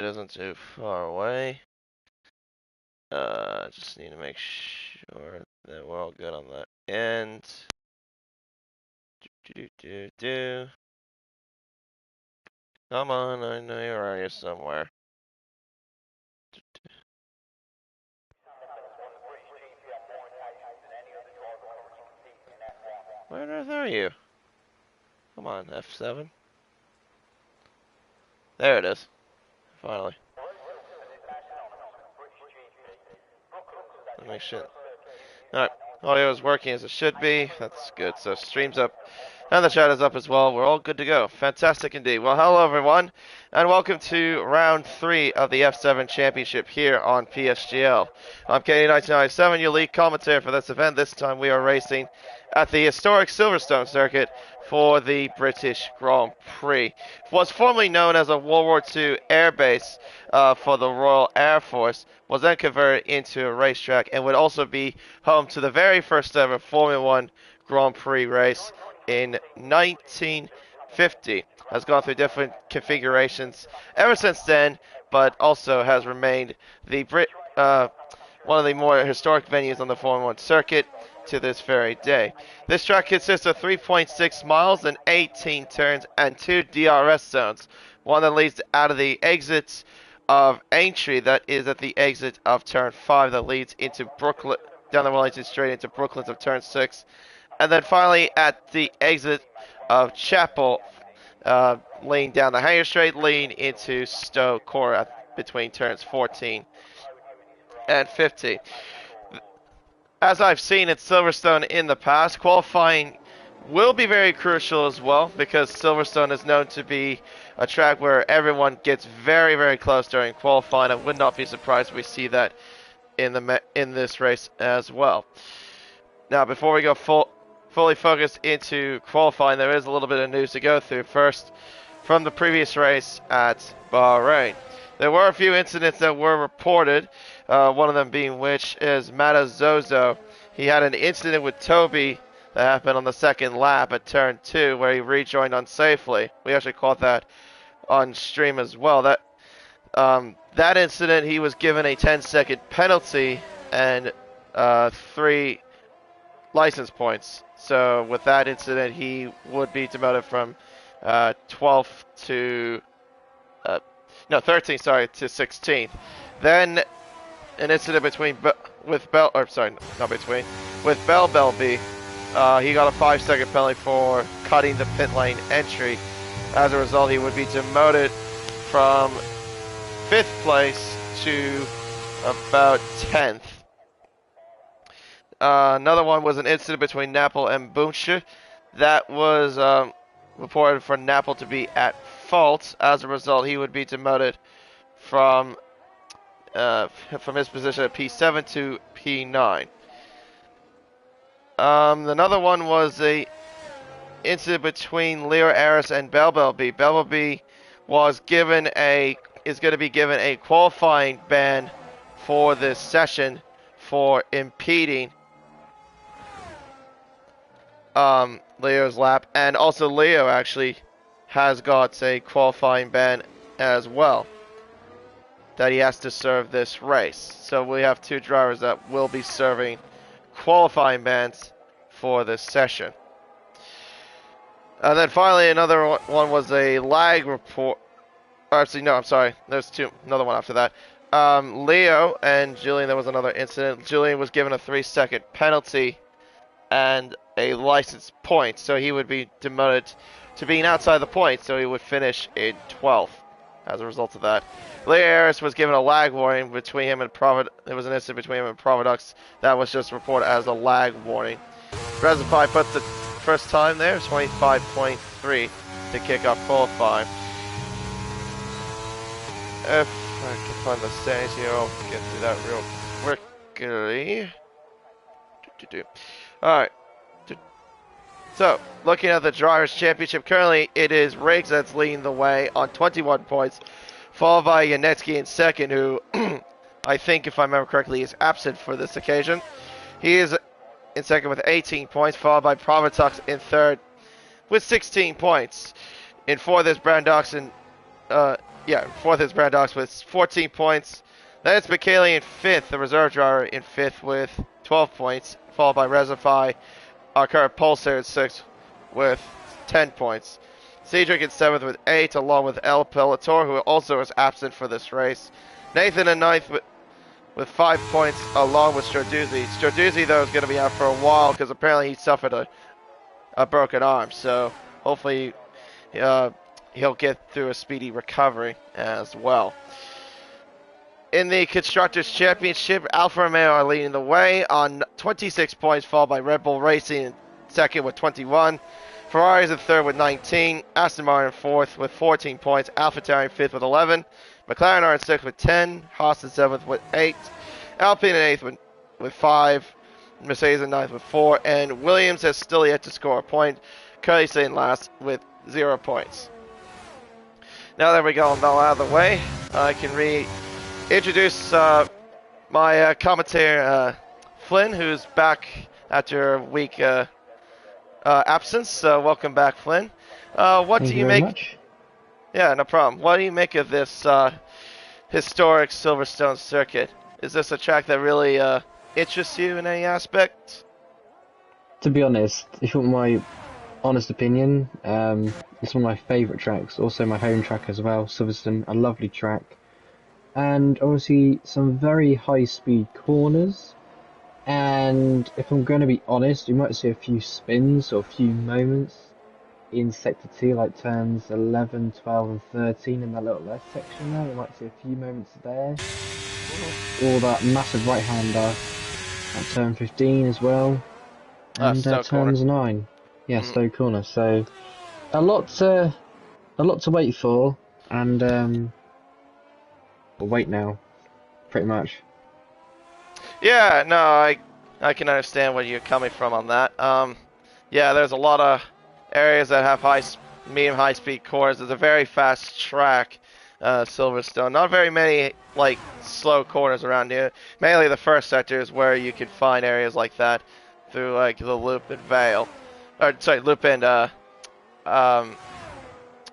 It isn't too far away. Just need to make sure that we're all good on that end. Come on, I know you're around here somewhere. Where on earth are you? Come on, F7. There it is. Finally. Let me make sure. Alright, audio is working as it should be. That's good. So stream's up and the chat is up as well. We're all good to go. Fantastic indeed. Well, hello everyone, and welcome to round 3 of the F7 Championship here on PSGL. I'm KD1997, your lead commentator for this event. This time we are racing at the historic Silverstone circuit for the British Grand Prix. What's formerly known as a World War II air base for the Royal Air Force was then converted into a racetrack and would also be home to the very first ever Formula One Grand Prix race in 1950. Has gone through different configurations ever since then, but also has remained the one of the more historic venues on the Formula One circuit to this very day. This track consists of 3.6 miles and 18 turns and 2 DRS zones. One that leads out of the exit of Aintree, that is at the exit of turn 5, that leads into Brooklyn, down the Wellington straight into Brooklands of turn 6. And then finally at the exit of Chapel, leading down the Hanger Straight, leading into Stowe Court between turns 14 and 15. As I've seen at Silverstone in the past, qualifying will be very crucial as well, because Silverstone is known to be a track where everyone gets very, very close during qualifying. I would not be surprised if we see that in this race as well. Now, before we go fully focused into qualifying, there is a little bit of news to go through. First, from the previous race at Bahrain. There were a few incidents that were reported, one of them being which is Matazozo. He had an incident with Toby that happened on the second lap at turn 2 where he rejoined unsafely. We actually caught that on stream as well. That incident, he was given a 10-second penalty and 3 license points. So with that incident, he would be demoted from 12th to 13th, sorry, to 16th. Then an incident with Bell Belby. He got a 5-second penalty for cutting the pit lane entry. As a result, he would be demoted from 5th place to about 10th. Another one was an incident between Napple and Bunche. That was reported for Napple to be at fault. As a result, he would be demoted from his position at P7 to P9. Another one was a incident between Leo Aris and Belbelby. Belbelby is going to be given a qualifying ban for this session for impeding Leo's lap, and also Leo actually has got a qualifying ban as well that he has to serve this race. So we have 2 drivers that will be serving qualifying bans for this session. And then finally, another one was a lag report. Actually, no, I'm sorry. There's another one after that. Leo and Julian, there was another incident. Julian was given a 3-second penalty and a license point, so he would be demoted to being outside the point, so he would finish in 12th as a result of that. Leo Harris was given a lag warning between him and There was an incident between him and Providux that was just reported as a lag warning. Rezify puts the first time there, 25.3 to kick off qualifying. If I can find the standings here, I'll get through that real quickly. Alright. So, looking at the Drivers' Championship, currently it is Riggs that's leading the way on 21 points, followed by Yanetsky in second, who I think, if I remember correctly, is absent for this occasion. He is in second with 18 points, followed by Provatux in third with 16 points. In fourth is Brand Doxson. fourth is Brad Dox with 14 points. Then it's McKaylee in fifth, the reserve driver in fifth with 12 points, followed by Rezify, our current pulsar in sixth with 10 points. Cedric in seventh with 8, along with El Pelotor, who also is absent for this race. Nathan in ninth with 5 points, along with Straduzzi. Straduzzi, though, is going to be out for a while because apparently he suffered a broken arm. So hopefully he'll get through a speedy recovery as well. In the Constructors' Championship, Alfa Romeo are leading the way on 26 points, followed by Red Bull Racing in second with 21. Ferrari is in third with 19. Aston Martin in fourth with 14 points. AlphaTauri in fifth with 11. McLaren are in sixth with 10. Haas in seventh with 8. Alpine in eighth with 5. Mercedes in ninth with 4. And Williams has still yet to score a point. Curly staying last with 0 points. Now that we got them all out of the way, I can reintroduce my commentator, Flynn, who's back after a week absence. Welcome back, Flynn. What do you make? Much. Yeah, no problem. What do you make of this historic Silverstone circuit? Is this a track that really interests you in any aspect? To be honest, if you want my honest opinion, it's one of my favourite tracks. Also my home track as well, Silverstone, a lovely track. And obviously some very high-speed corners. And if I'm going to be honest, you might see a few spins or a few moments in Sector 2, like turns 11, 12 and 13 in that little left section there. You might see a few moments there. Or that massive right-hander at turn 15 as well. And turns 9. Yeah, Stowe Corner. So a lot to wait for, and we'll wait now, pretty much. Yeah, no, I can understand where you're coming from on that. Yeah, there's a lot of areas that have medium high speed corners. It's a very fast track, Silverstone. Not very many like slow corners around here. Mainly the first sector is where you can find areas like that through like the Loop and Vale. Or sorry, Loop and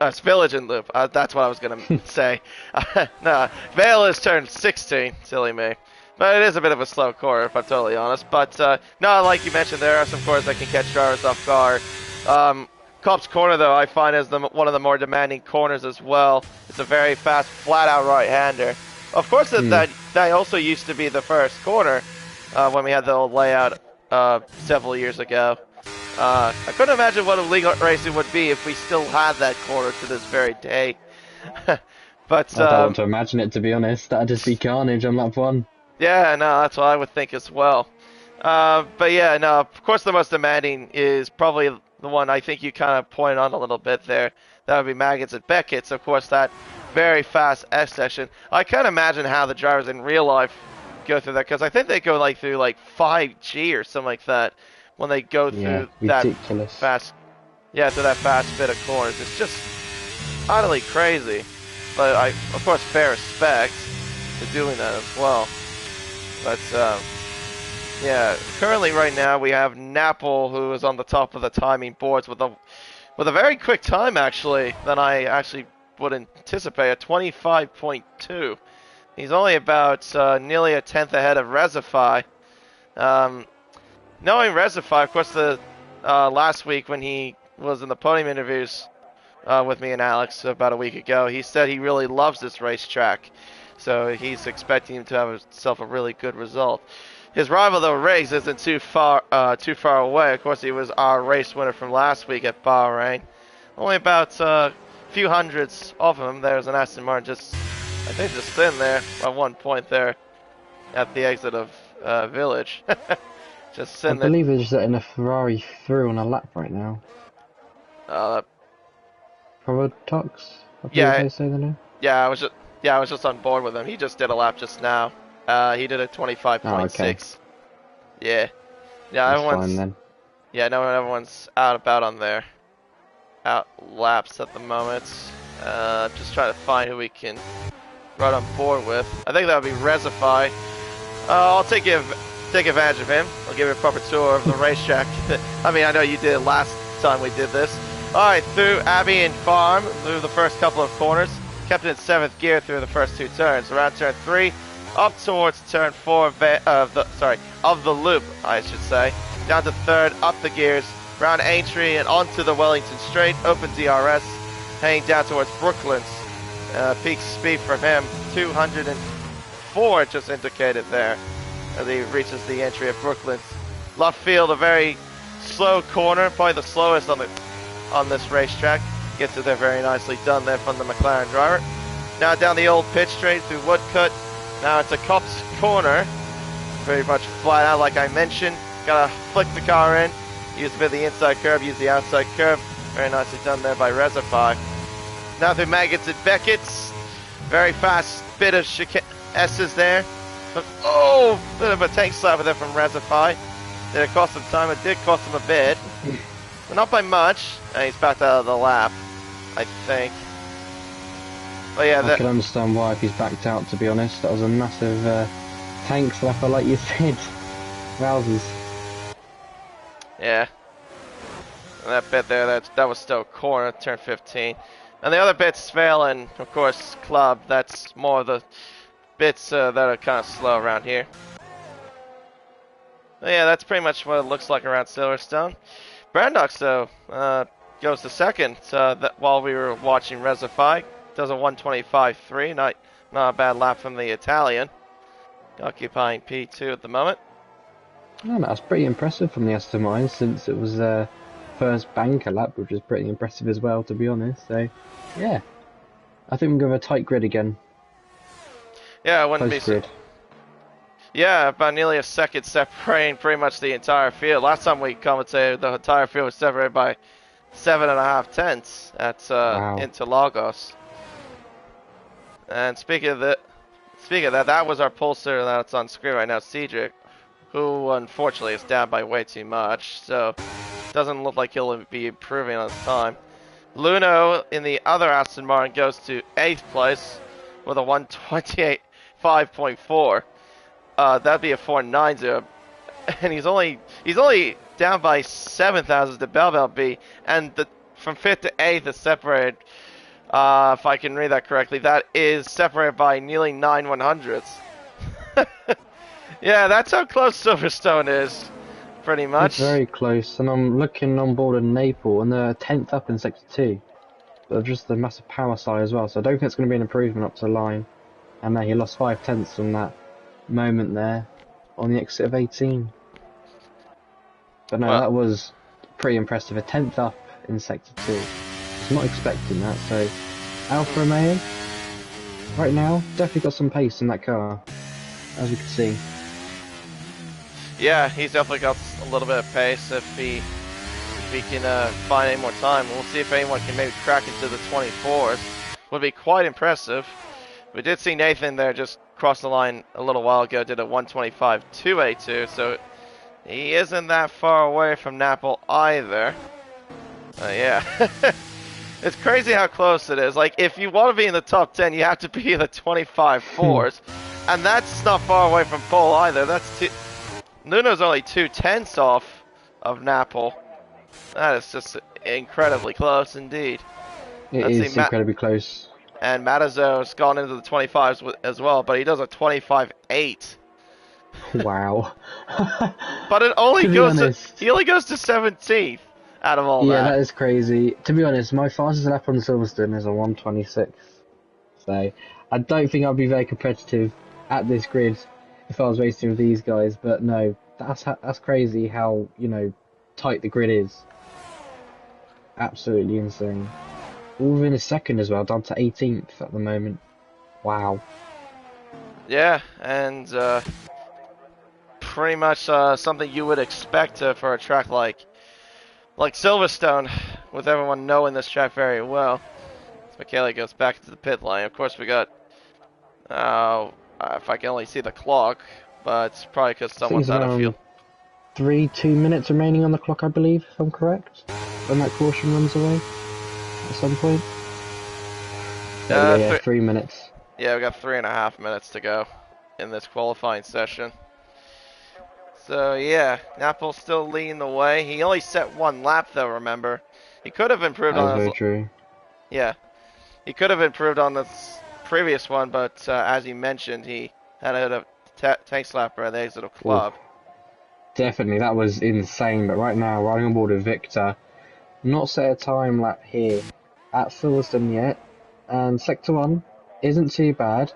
it's Village and Loop. That's what I was gonna say. No, Vale is turn 16. Silly me. But it is a bit of a slow corner, if I'm totally honest. But, no, like you mentioned, there are some corners that can catch drivers off guard. Cobb's Corner, though, I find is one of the more demanding corners as well. It's a very fast, flat-out right-hander. Of course, that also used to be the first corner when we had the old layout several years ago. I couldn't imagine what illegal racing would be if we still had that corner to this very day. But I don't want to imagine it, to be honest. That'd just be carnage on lap 1. Yeah, no, that's what I would think as well. But yeah, no, of course the most demanding is probably the one I think you kind of pointed on a little bit there. That would be Maggotts and Beckett's. Of course, that very fast S section. I can't imagine how the drivers in real life go through that, because I think they go like through like 5G or something like that when they go through that fast. Yeah, through that fast bit of corners. It's just utterly crazy. But of course, fair respect to doing that as well. But, yeah, currently right now we have Napple, who is on the top of the timing boards with a very quick time, actually, than I actually would anticipate, at 25.2. He's only about nearly a tenth ahead of Rezify. Knowing Rezify, of course, the last week when he was in the podium interviews with me and Alex about a week ago, he said he really loves this racetrack. So he's expecting him to have himself a really good result. His rival, though, Riggs, isn't too far away. Of course, he was our race winner from last week at Bahrain. Only about a few hundreds off him. There's an Aston Martin just in there at one point there at the exit of Village. Just sitting there. I believe he's letting a Ferrari through on a lap right now. Probably Tux? Yeah. They say the name? Yeah, I was just on board with him. He just did a lap just now. He did a 25.6. Oh, okay. Yeah. Yeah, That's everyone's fine, then. Yeah, no, everyone's out about on their out laps at the moment. Just trying to find who we can run on board with. I think that would be Rezify. I'll take advantage of him. I'll give you a proper tour of the racetrack. I mean, I know you did last time we did this. Alright, through Abbey and Farm, through the first couple of corners. kept it in 7th gear through the first 2 turns. Around turn 3, up towards turn 4 of the loop, I should say. Down to 3rd, up the gears, round Aintree and onto the Wellington Straight, open DRS, heading down towards Brooklands. Peak speed for him, 204 just indicated there as he reaches the entry of Brooklands. Left field, a very slow corner, probably the slowest on this racetrack. Gets it there very nicely done there from the McLaren driver. Now down the old pitch straight through Woodcut. Now it's a Copse corner, very much flat out like I mentioned. Gotta flick the car in, use a bit of the inside curve, use the outside curve. Very nicely done there by Resify. Now through Maggots and Beckett's. Very fast bit of S's there. But, oh, bit of a tank slapper there from Resify. Did it cost him time? It did cost him a bit. But not by much. And he's backed out of the lap, I think. But yeah, I can understand why if he's backed out, to be honest. That was a massive tank slapper, like you said. Wowzers. Yeah. And that bit there, that was still corner, turn 15. And the other bits, Vale and, of course, Club, that's more of the bits that are kind of slow around here. But yeah, that's pretty much what it looks like around Silverstone. Brandox, though, goes to 2nd while we were watching Resify. Does a 125.3, not a bad lap from the Italian. Occupying P2 at the moment. Yeah, that's pretty impressive from the Aston Martin, since it was first banker lap, which was pretty impressive as well, to be honest. So, yeah, I think we're going to have a tight grid again. Yeah, it wouldn't Close be. Grid. Yeah, about nearly a second separating pretty much the entire field. Last time we commentated, the entire field was separated by 7.5 tenths at Wow. Interlagos. And speaking of that, that was our pulsar that's on screen right now, Cedric, who unfortunately is down by way too much, so doesn't look like he'll be improving on his time. Luno in the other Aston Martin goes to 8th place with a 128.5.4. That'd be a 4.90, and he's only down by 7 thousandths to Bell B, and from 5th to 8th is separated. If I can read that correctly, that is separated by nearly 9/100ths. Yeah, that's how close Silverstone is, pretty much. It's very close, and I'm looking on board in Naples, and they're 10th up in Sector 2. But just a massive power side as well, so I don't think it's going to be an improvement up to the line. And then he lost 5 tenths on that moment there, on the exit of 18. But no, that was pretty impressive, a 10th up in Sector 2. I was not expecting that, so Alfa Romeo, right now, definitely got some pace in that car, as we can see. Yeah, he's definitely got a little bit of pace if he can find any more time. We'll see if anyone can maybe crack into the 24s. Would be quite impressive. We did see Nathan there just cross the line a little while ago, did a 125.282, so he isn't that far away from Napple either. Yeah. It's crazy how close it is. Like, if you want to be in the top 10, you have to be in the 25.4s. And that's not far away from pole either. Nuno's only 2 tenths off of Napple. That is just incredibly close indeed. It is incredibly close. And Matazo's gone into the 25s as well, but he does a 25.8. Wow. But it only he only goes to 17th out of all that. Yeah, that is crazy. To be honest, my fastest lap on Silverstone is a 126. So I don't think I'd be very competitive at this grid if I was racing with these guys. But no, that's crazy how, you know, tight the grid is. Absolutely insane. All within a second as well, down to 18th at the moment. Wow. Yeah, and pretty much something you would expect for a track like Silverstone, with everyone knowing this track very well. So Michele goes back to the pit lane. Of course, we got, if I can only see the clock, but it's probably because someone's out of fuel. 2 minutes remaining on the clock, I believe, if I'm correct, when that caution runs away at some point. Yeah, 3 minutes. Yeah, we got 3.5 minutes to go in this qualifying session. So yeah, Naples still leading the way. He only set 1 lap though, remember. He could have improved on his... Very true. Yeah. He could have improved on this previous one, but as you mentioned, he had a hit of tank slapper at the exit of Oh, club. definitely, that was insane. But right now, riding on board with Victor, not set a time lap here at Silverstone yet, and Sector 1 isn't too bad.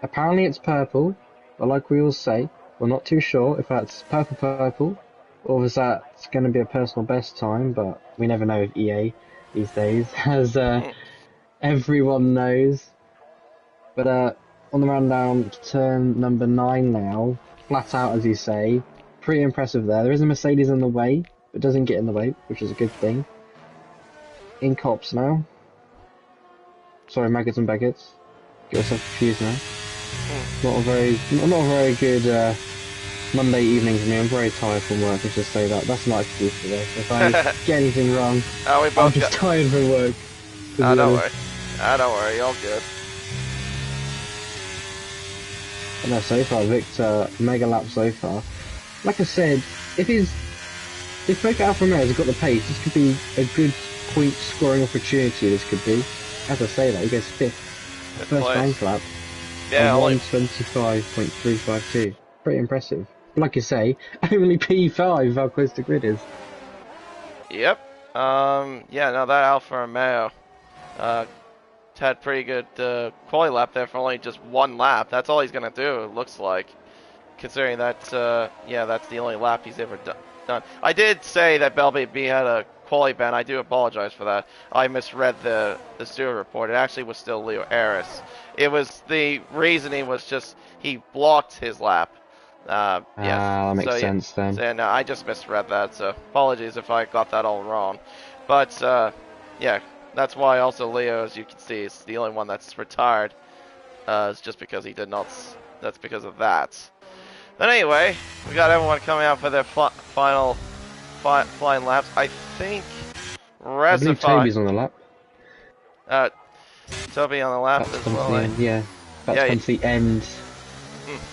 Apparently it's purple, but like we all say, we're not too sure if that's purple, or if that's going to be a personal best time, but we never know with EA these days, as everyone knows. But on the rundown, turn number 9 now, flat out as you say, pretty impressive there. There is a Mercedes in the way, but doesn't get in the way, which is a good thing. In cops now. Sorry, maggots and baguettes. Get yourself confused now. Not a very good Monday evening for me. I'm very tired from work. Let's just say that. That's my excuse for this. If I get anything wrong, Oh, we I'm both just got. tired from work. Ah, don't worry. Ah, don't worry. All good. And no, so far, Victor, mega lap so far. Like I said, if both Alfa Romeos have got the pace, this could be a good point scoring opportunity. This could be. As I say that, he goes fifth. First bank lap. Yeah, only 125.352. Pretty impressive. Like you say, only P5 how close the grid is. Yep. Yeah, no, that Alfa Romeo had pretty good quali lap there for only just one lap. That's all he's going to do, it looks like. Considering that, yeah, that's the only lap he's ever done. I did say that Belby had a quali ban. I do apologize for that. I misread the steward report. It actually was still Leo Harris. It was, the reasoning was just he blocked his lap. Yes. That makes sense then. So, no, I just misread that, so apologies if I got that all wrong. But, yeah, that's why also Leo, as you can see, is the only one that's retired. It's just because he did not, that's because of that. But anyway, we got everyone coming out for their final flying laps. I think I believe Resify. Toby's on the lap. Toby on the lap That's as come to well. the end, yeah. That's come to the end.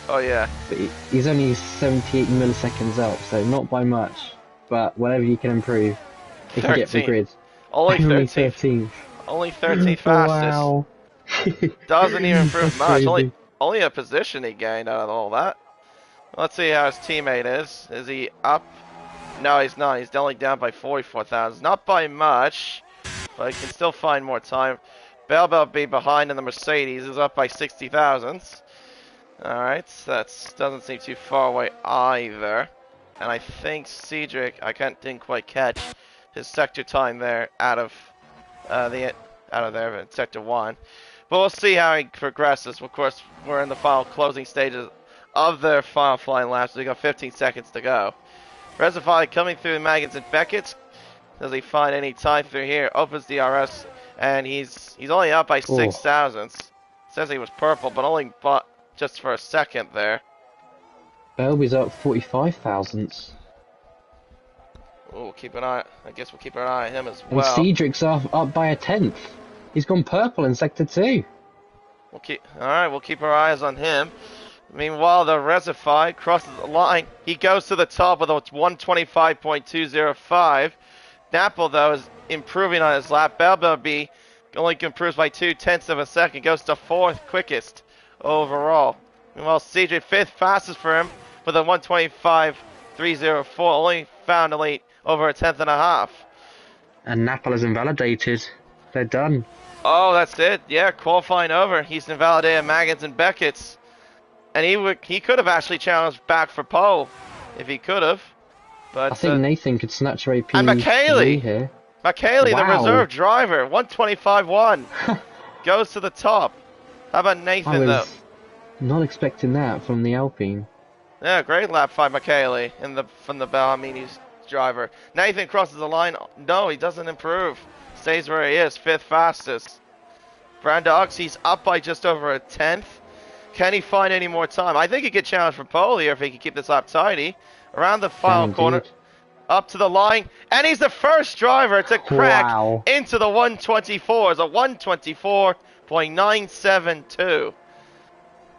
Oh yeah. But he's only 78 milliseconds out, so not by much. But whatever you can improve, he can get the 13. grid. Only 13th. 13th. Only 13th fastest. Wow. Doesn't even improve That's much. crazy. Only a position he gained out of all that. Let's see how his teammate is. Is he up? No, he's not. He's only down by 44,000. Not by much, but he can still find more time. Bell be behind in the Mercedes is up by 60,000. Alright, that doesn't seem too far away either. And I think Cedric, didn't quite catch his sector time there out of there in sector 1. But we'll see how he progresses. Of course, we're in the final closing stages of their final flying laps. We got 15 seconds to go. Resify coming through the Maggots and Beckett's. Does he find any time through here? Opens DRS, and he's only up by 6,000. Says he was purple, but only just for a second there. Belby's up 45,000. Oh, keep an eye. I guess we'll keep an eye on him as well. And Cedric's up by a 10th. He's gone purple in sector 2. We'll keep our eyes on him. Meanwhile, the Resify crosses the line. He goes to the top with a 125.205. Napple, though, is improving on his lap. Belby only improves by 0.2 of a second. Goes to 4th quickest overall. Meanwhile, CJ 5th fastest for him with a 125.304. Only found only over a 10th and a half. And Napple is invalidated. They're done. Oh, that's it. Yeah, qualifying over. He's invalidated Maggots and Beckett's. And he could have actually challenged back for pole if he could have. But I think Nathan could snatch away P3 and McKaylee here. McKaylee, Wow. the reserve driver, 125.1 goes to the top. How about Nathan I though? was not expecting that from the Alpine. Yeah, great lap by McKaylee from the Bahamini's driver. Nathan crosses the line. No, he doesn't improve. Stays where he is, 5th fastest. Brandox, he's up by just over a 10th. Can he find any more time? I think he could challenge for pole here if he could keep this lap tidy. Around the final corner, up to the line, and he's the first driver to crack into the 124s, a 124.972.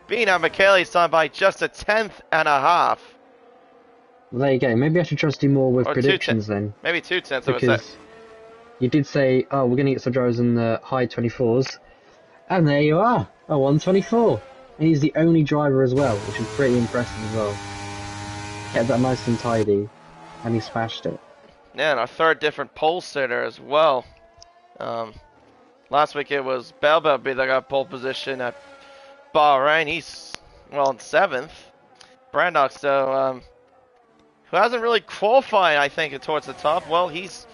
Beating out McKaylee's time by just a 10th and a half. Well, there you go. Maybe I should trust you more with predictions then. Maybe 0.2 of a second. You did say, oh, we're going to get some drivers in the high 24s. And there you are, a 124. And he's the only driver as well, which is pretty impressive as well. Kept that nice and tidy, and he smashed it. Yeah, and our third different pole sitter as well. Um, Last week it was Belbelby that got pole position at Bahrain. He's, well, in 7th. Brandox, though, who hasn't really qualified, I think, towards the top. Well, he's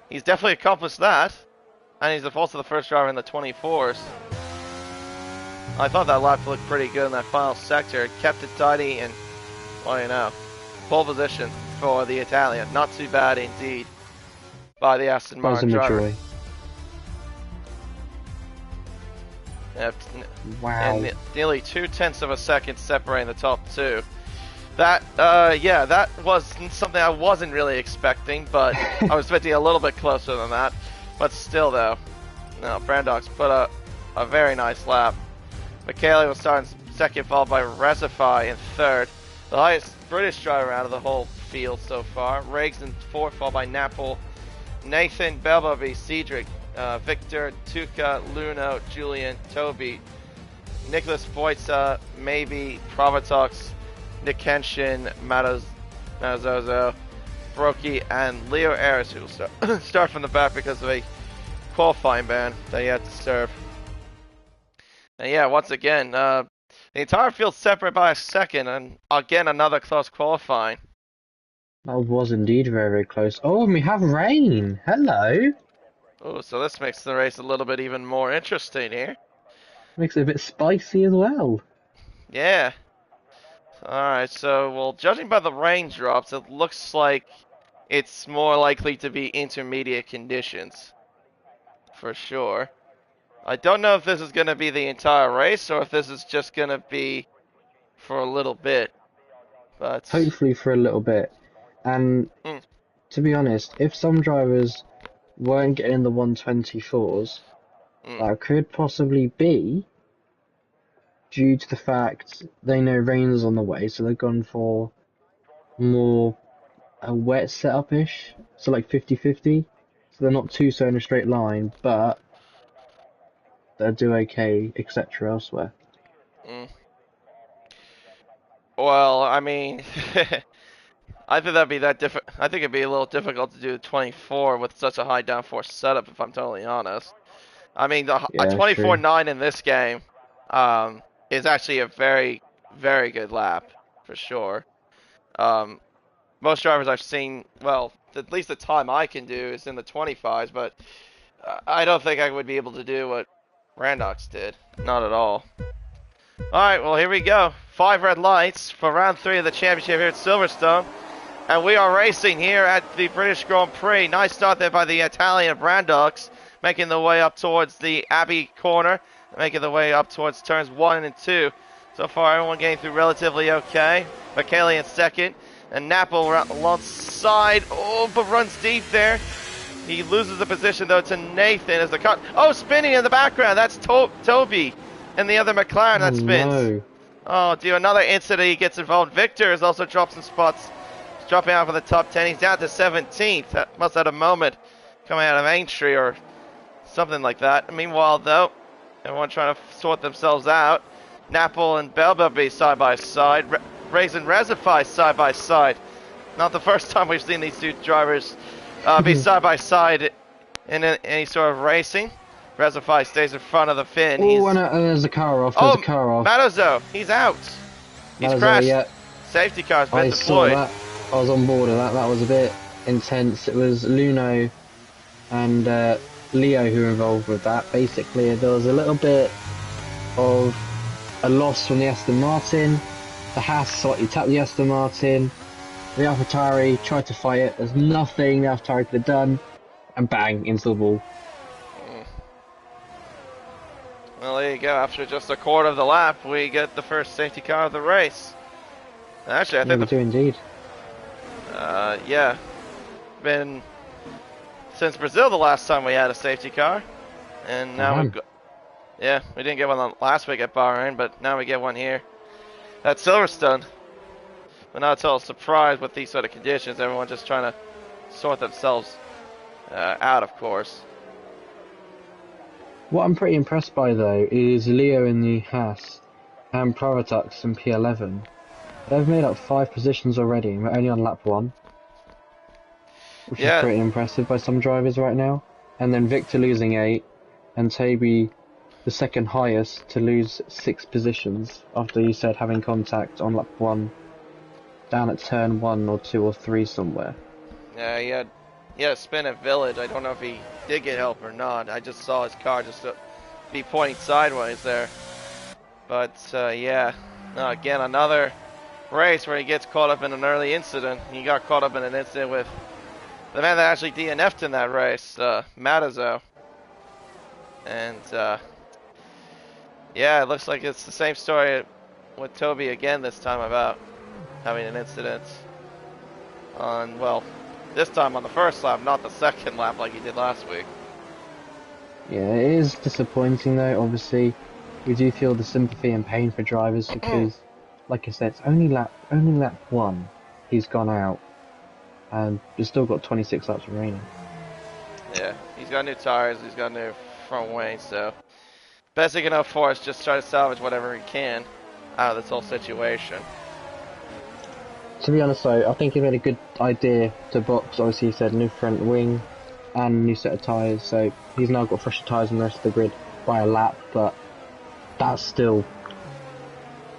definitely accomplished that. And he's also the first driver in the 24s. I thought that lap looked pretty good in that final sector. It kept it tidy and, well, you know, pole position for the Italian. Not too bad indeed by the Aston Martin driver. Wow. And nearly 0.2 of a second separating the top two. That, yeah, that was something I wasn't really expecting, but I was expecting a little bit closer than that. But still, though, no, Brandox put a very nice lap. Michele was starting second, followed by Resify in third. The highest British driver out of the whole field so far. Riggs in fourth, followed by Napple, Nathan, Belbelby, Cedric, Victor, Tuca, Luno, Julian, Toby, Nicholas Voitza, Maybe, Provatox, Nick Kenshin, Matazozo, Brokey, and Leo Aris, who will start from the back because of a qualifying ban that he had to serve. And yeah, once again, the entire field separated by a second, and again another close qualifying. That was indeed very, very close. Oh, and we have rain. Hello. Oh, so this makes the race a little bit even more interesting here. Makes it a bit spicy as well. Yeah. Alright, so, well, judging by the raindrops, it looks like it's more likely to be intermediate conditions. For sure. I don't know if this is going to be the entire race, or if this is just going to be for a little bit. But hopefully for a little bit. And to be honest, if some drivers weren't getting the 124s, that could possibly be due to the fact they know rain's on the way, so they've gone for more a wet setup-ish, so like 50-50. So they're not too so in a straight line, but they'll do okay, etc. elsewhere. Well, I mean, I think that'd be that I think it'd be a little difficult to do 24 with such a high downforce setup, if I'm totally honest. I mean, a 24.9 in this game is actually a very, very good lap, for sure. Most drivers I've seen, well, at least the time I can do is in the 25s, but I don't think I would be able to do what Randox did. Not at all. Alright, well, here we go. 5 red lights for round 3 of the championship here at Silverstone. And we are racing here at the British Grand Prix. Nice start there by the Italian Brandox, making the way up towards the Abbey corner, making the way up towards turns 1 and 2. So far, everyone getting through relatively okay. Michele in second, and Napple alongside. Oh, but runs deep there. He loses the position, though, to Nathan as the cut. Oh, spinning in the background. That's Toby and the other McLaren that spins. No. Oh, dear. Another incident. He gets involved. Victor has also dropped some spots. He's dropping out of the top 10. He's down to 17th. That must have had a moment coming out of Aintree or something like that. Meanwhile, though, everyone trying to sort themselves out. Napple and Belbelby side by side. Riggs and Resify side by side. Not the first time we've seen these two drivers be side by side in any sort of racing. Resify stays in front of the Finn. Oh, and there's a car off. There's a car off. Matazo, he's out. He's crashed. Yeah. Safety car's been deployed. I saw that. I was on board of that. That was a bit intense. It was Luno and Leo who were involved with that. Basically, there was a little bit of a loss from the Aston Martin. The Haas slightly tapped the Aston Martin. The AlphaTauri tried to fight it. There's nothing the AlphaTauri could have done. And bang, into the wall. Well, there you go. After just a quarter of the lap, we get the first safety car of the race. Actually, I think we do indeed. Yeah. Been since Brazil the last time we had a safety car. And now we've got... Yeah, we didn't get one last week at Bahrain, but now we get one here at Silverstone. But not at all surprised with these sort of conditions. Everyone just trying to sort themselves out, of course. What I'm pretty impressed by though is Leo in the Haas and Provatux in P11. They've made up 5 positions already and we're only on lap 1, which is Yeah, pretty impressive by some drivers right now. And then Victor losing 8 and Toby the second highest to lose 6 positions after you said having contact on lap 1 down at turn 1 or 2 or 3 somewhere. yeah, he had a spin at Village. I don't know if he did get help or not. I just saw his car just be pointing sideways there. But yeah, no, again, another race where he gets caught up in an early incident. He got caught up in an incident with the man that actually DNF'd in that race, Matazo. And yeah, it looks like it's the same story with Toby again this time about having an incident on, well, this time on the first lap, not the second lap like he did last week. Yeah, it is disappointing though, obviously. We do feel the sympathy and pain for drivers because, like I said, it's only lap 1 he's gone out and we've still got 26 laps remaining. Yeah, he's got new tires, he's got new front wing, so best he can hope for is just try to salvage whatever he can out of this whole situation. To be honest though, I think he made a good idea to box. Obviously he said new front wing and new set of tyres, so he's now got fresher tyres than the rest of the grid by a lap, but that's still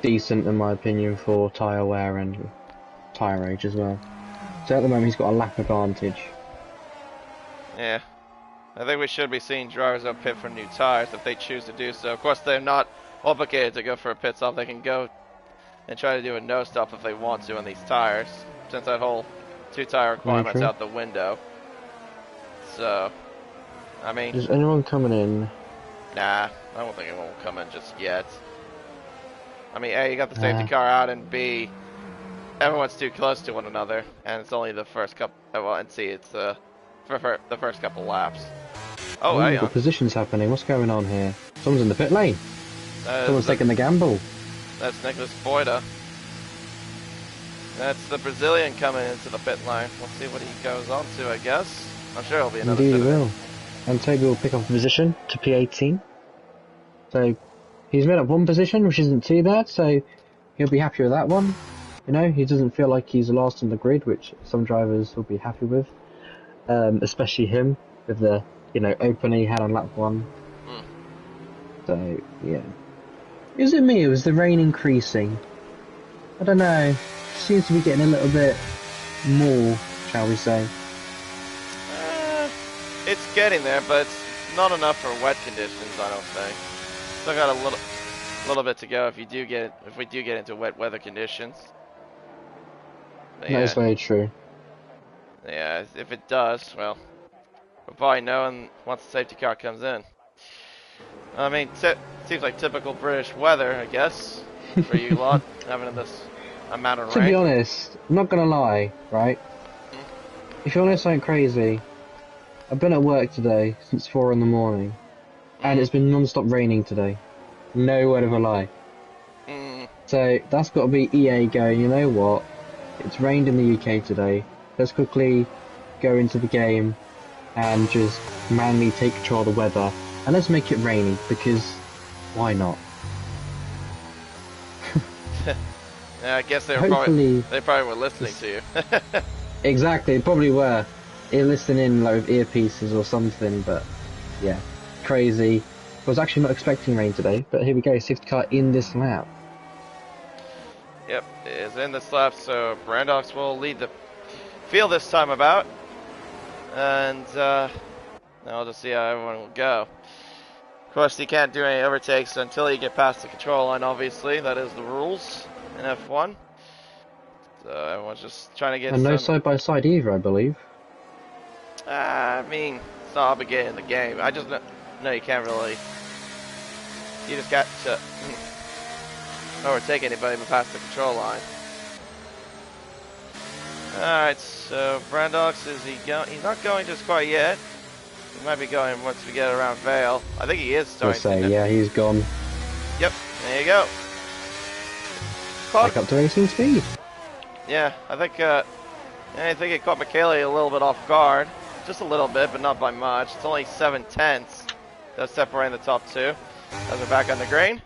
decent in my opinion for tyre wear and tyre age as well. So at the moment he's got a lap advantage. Yeah, I think we should be seeing drivers up pit for new tires if they choose to do so. Of course, they're not obligated to go for a pit stop. They can go and try to do a no stop if they want to on these tires, since that whole 2 tire requirement's out the window. So, I mean, is anyone coming in? Nah, I don't think anyone will come in just yet. I mean, A, you got the safety car out, and B, everyone's too close to one another, and it's only the first couple. Well, and C, it's for the first couple laps. Oh, hang the on. position's happening. What's going on here? Someone's in the pit lane. Someone's taking the gamble. That's Nicholas Boyda. That's the Brazilian coming into the pit line. We'll see what he goes on to, I guess. I'm sure he'll be another. Indeed he will. And Toby will pick up a position to P18. So he's made up 1 position, which isn't too bad, so he'll be happy with that one. You know, he doesn't feel like he's last on the grid, which some drivers will be happy with. Especially him, with the, you know, opener he had on lap 1. So, yeah. Is it me, or is the rain increasing? I don't know. Seems to be getting a little bit more, shall we say. It's getting there, but it's not enough for wet conditions, I don't think. Still got a little bit to go if we do get into wet weather conditions. But That is very true. Yeah, if it does, well, we'll probably know once the safety car comes in. I mean, seems like typical British weather, I guess, for you lot, having this amount of rain. To be honest, I'm not gonna lie, right? If you want to know something crazy, I've been at work today since 4 in the morning, and it's been non-stop raining today. No word of a lie. So that's got to be EA going, you know what? It's rained in the UK today. Let's quickly go into the game and just manually take control of the weather, and let's make it rainy, because why not? Yeah, I guess they probably were listening to you. Exactly, probably were. Listening like with earpieces or something, but yeah, crazy. I was actually not expecting rain today, but here we go, safety car in this lap. Yep, it is in this lap, so Brandox will lead the field this time about. And now we'll just see how everyone will go. Of course, you can't do any overtakes until you get past the control line, obviously. That is the rules in F1. So everyone's just trying to get and no side-by-side either, I believe. I mean, it's not obligated in the game. I just know you can't really. You just got to overtake anybody but past the control line. Alright, so Brandox, is he going? He's not going just quite yet. He might be going once we get around Vale. I think he is starting to. Yeah, he's gone. Yep, there you go. Back up to racing speed. Yeah, I think it caught McKaylee a little bit off guard. Just a little bit, but not by much. It's only 7/10 They're separating the top two. As we're back on the green.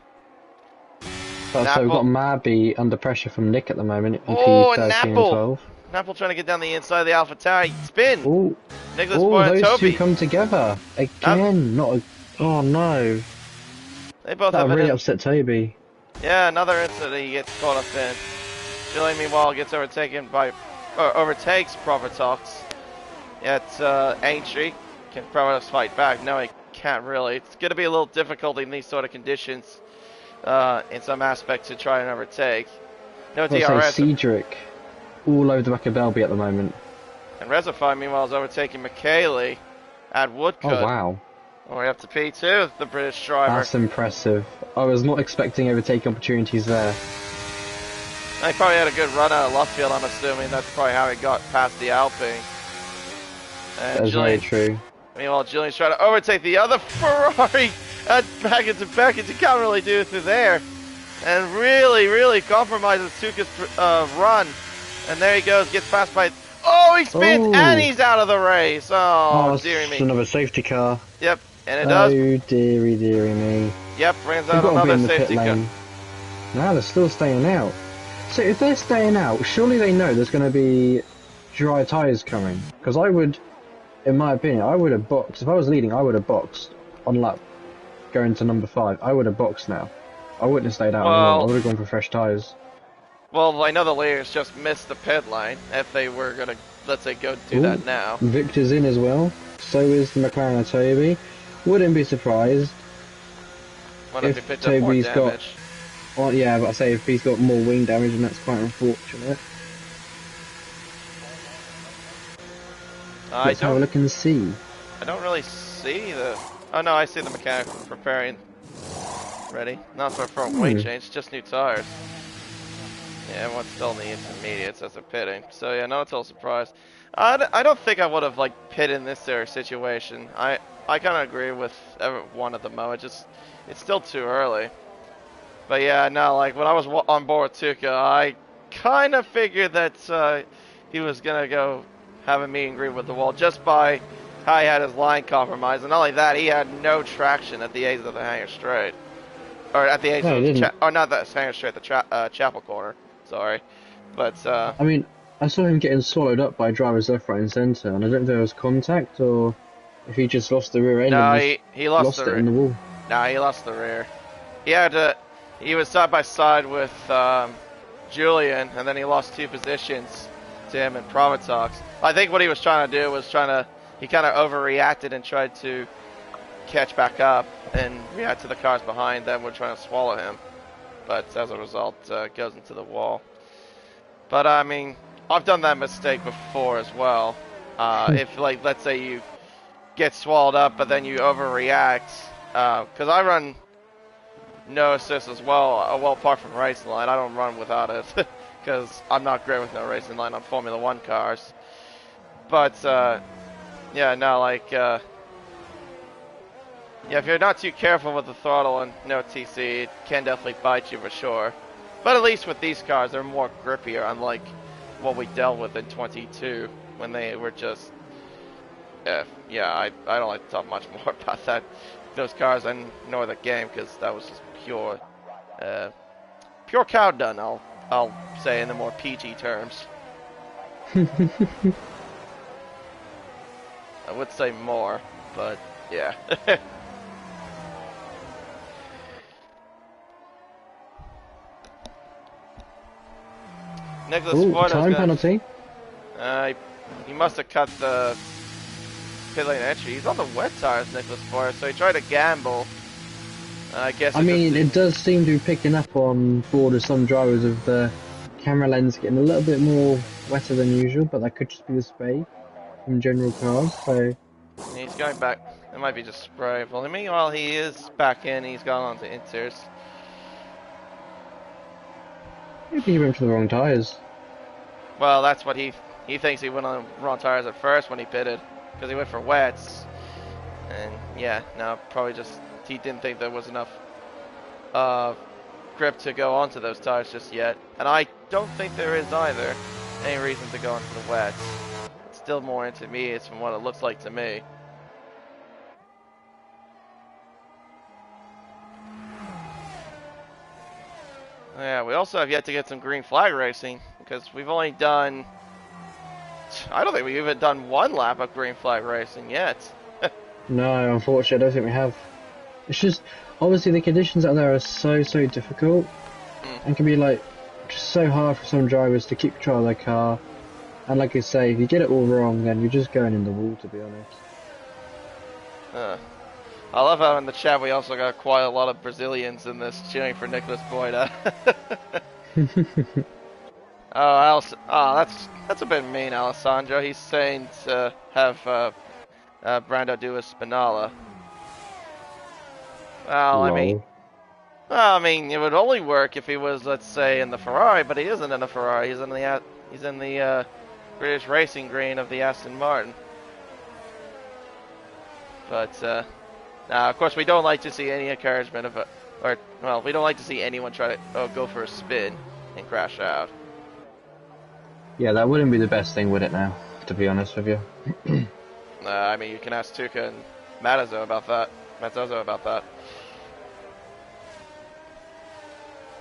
So we've got Marby under pressure from Nick at the moment in Oh, and P13 and Napple. 12. Napple trying to get down the inside of the Alpha Tower. Spin. Oh, Nicholas Boy and those Toby. two come together again. Oh no. They both That have really upset Toby. Yeah, another incident he gets caught up in. Julian, meanwhile, gets overtaken by, overtakes Provotox. Yet Aintree can Provotox fight back? No, he can't really. It's going to be a little difficult in these sort of conditions, in some aspects, to try and overtake. No DRS. Cedric, all over the back of Belby at the moment. And Resify, meanwhile, is overtaking McKaylee at Woodcut. Oh wow. We're up to P2, the British driver. That's impressive. I was not expecting overtaking opportunities there. He probably had a good run out of Luffield, I'm assuming. That's probably how he got past the Alpine. And That's very true. Meanwhile, Julian's trying to overtake the other Ferrari at Beckett. You can't really do it through there. And really compromises Tuka's run. And there he goes, gets passed by... Oh, he spins and he's out of the race. Oh, dearie me. Another safety car. Yep, and it does. Oh, dearie me. Yep, brings out another safety car. Now they're still staying out. So if they're staying out, surely they know there's going to be dry tyres coming. Because I would, in my opinion, I would have boxed. If I was leading, I would have boxed on lap going to number 5. I would have boxed now. I wouldn't have stayed out. I would have gone for fresh tyres. Well, I know the leaders just missed the pit line if they were going to, let's say, go do that now. Victor's in as well. So is the McLaren and Toby. Wouldn't be surprised if Toby's got... Well, yeah, but I say if he's got more wing damage, and that's quite unfortunate. Let's have a look and see. I don't really see the... Oh no, I see the mechanic preparing. Ready? Not for a front weight change, just new tires. Yeah, everyone's still in the intermediates as they're pitting. So yeah, not until surprise. I don't think I would have like pitted in this sort of situation. I kind of agree with everyone at the moment. It's still too early. But yeah, no, like when I was on board with Tuka, I kind of figured that he was gonna go have a meet and greet with the wall just by how he had his line compromised, and not only that, he had no traction at the edge of the hangar straight, or at the edge of the or not the hangar straight, the chapel corner. Sorry, but I mean, I saw him getting swallowed up by drivers left, right, and centre, and I don't know if there was contact or if he just lost the rear end. No, he lost it in the wall. No, he lost the rear. He had to. He was side by side with Julian, and then he lost 2 positions to him and Provotox. I think what he was trying to do was he kind of overreacted and tried to catch back up and react to the cars behind that were trying to swallow him. But as a result, goes into the wall. But I mean, I've done that mistake before as well. If, like, let's say you get swallowed up, but then you overreact, because I run no assist as well. Well, apart from racing line, I don't run without it because I'm not great with no racing line on Formula 1 cars. But yeah, no, like yeah, if you're not too careful with the throttle and no TC, it can definitely bite you for sure. But at least with these cars, they're more grippier, unlike what we dealt with in 22 when they were just. Yeah, I don't like to talk much more about that. Those cars, I know the game because that was just pure cow done. I'll say in the more PG terms. I would say more, but yeah. Nicholas time penalty. He must have cut the pit lane entry. He's on the wet tires, Nicholas Forrest, so he tried to gamble. I guess. I mean, it does seem to be picking up on board of some drivers of the camera lens getting a little bit more wetter than usual, but that could just be the spray from general cars. So he's going back. It might be just spray. Well, meanwhile, he is back in. He's gone on to inters. Maybe he went for the wrong tires. Well, that's what he thinks. He went on the wrong tires at first when he pitted because he went for wets. And yeah, no, probably just he didn't think there was enough grip to go onto those tires just yet. And I don't think there is either any reason to go into the wets. It's still more intermediates from what it looks like to me. Yeah, we also have yet to get some green flag racing because we've only done. I don't think we've even done one lap of green flag racing yet. No, unfortunately, I don't think we have. It's just obviously the conditions out there are so difficult and can be like just so hard for some drivers to keep control of their car. And like I say, if you get it all wrong, then you're just going in the wall, to be honest. I love how in the chat we also got quite a lot of Brazilians in this cheering for Nicholas Boyda. That's a bit mean, Alessandro. He's saying to have Brando do a Spinala. Well, Lol. I mean, it would only work if he was, let's say, in the Ferrari, but he isn't in the Ferrari. He's in the British Racing Green of the Aston Martin. But of course, we don't like to see any encouragement of we don't like to see anyone try to go for a spin and crash out. Yeah, that wouldn't be the best thing, would it now? To be honest with you. I mean, you can ask Tuca and Matazzo about that.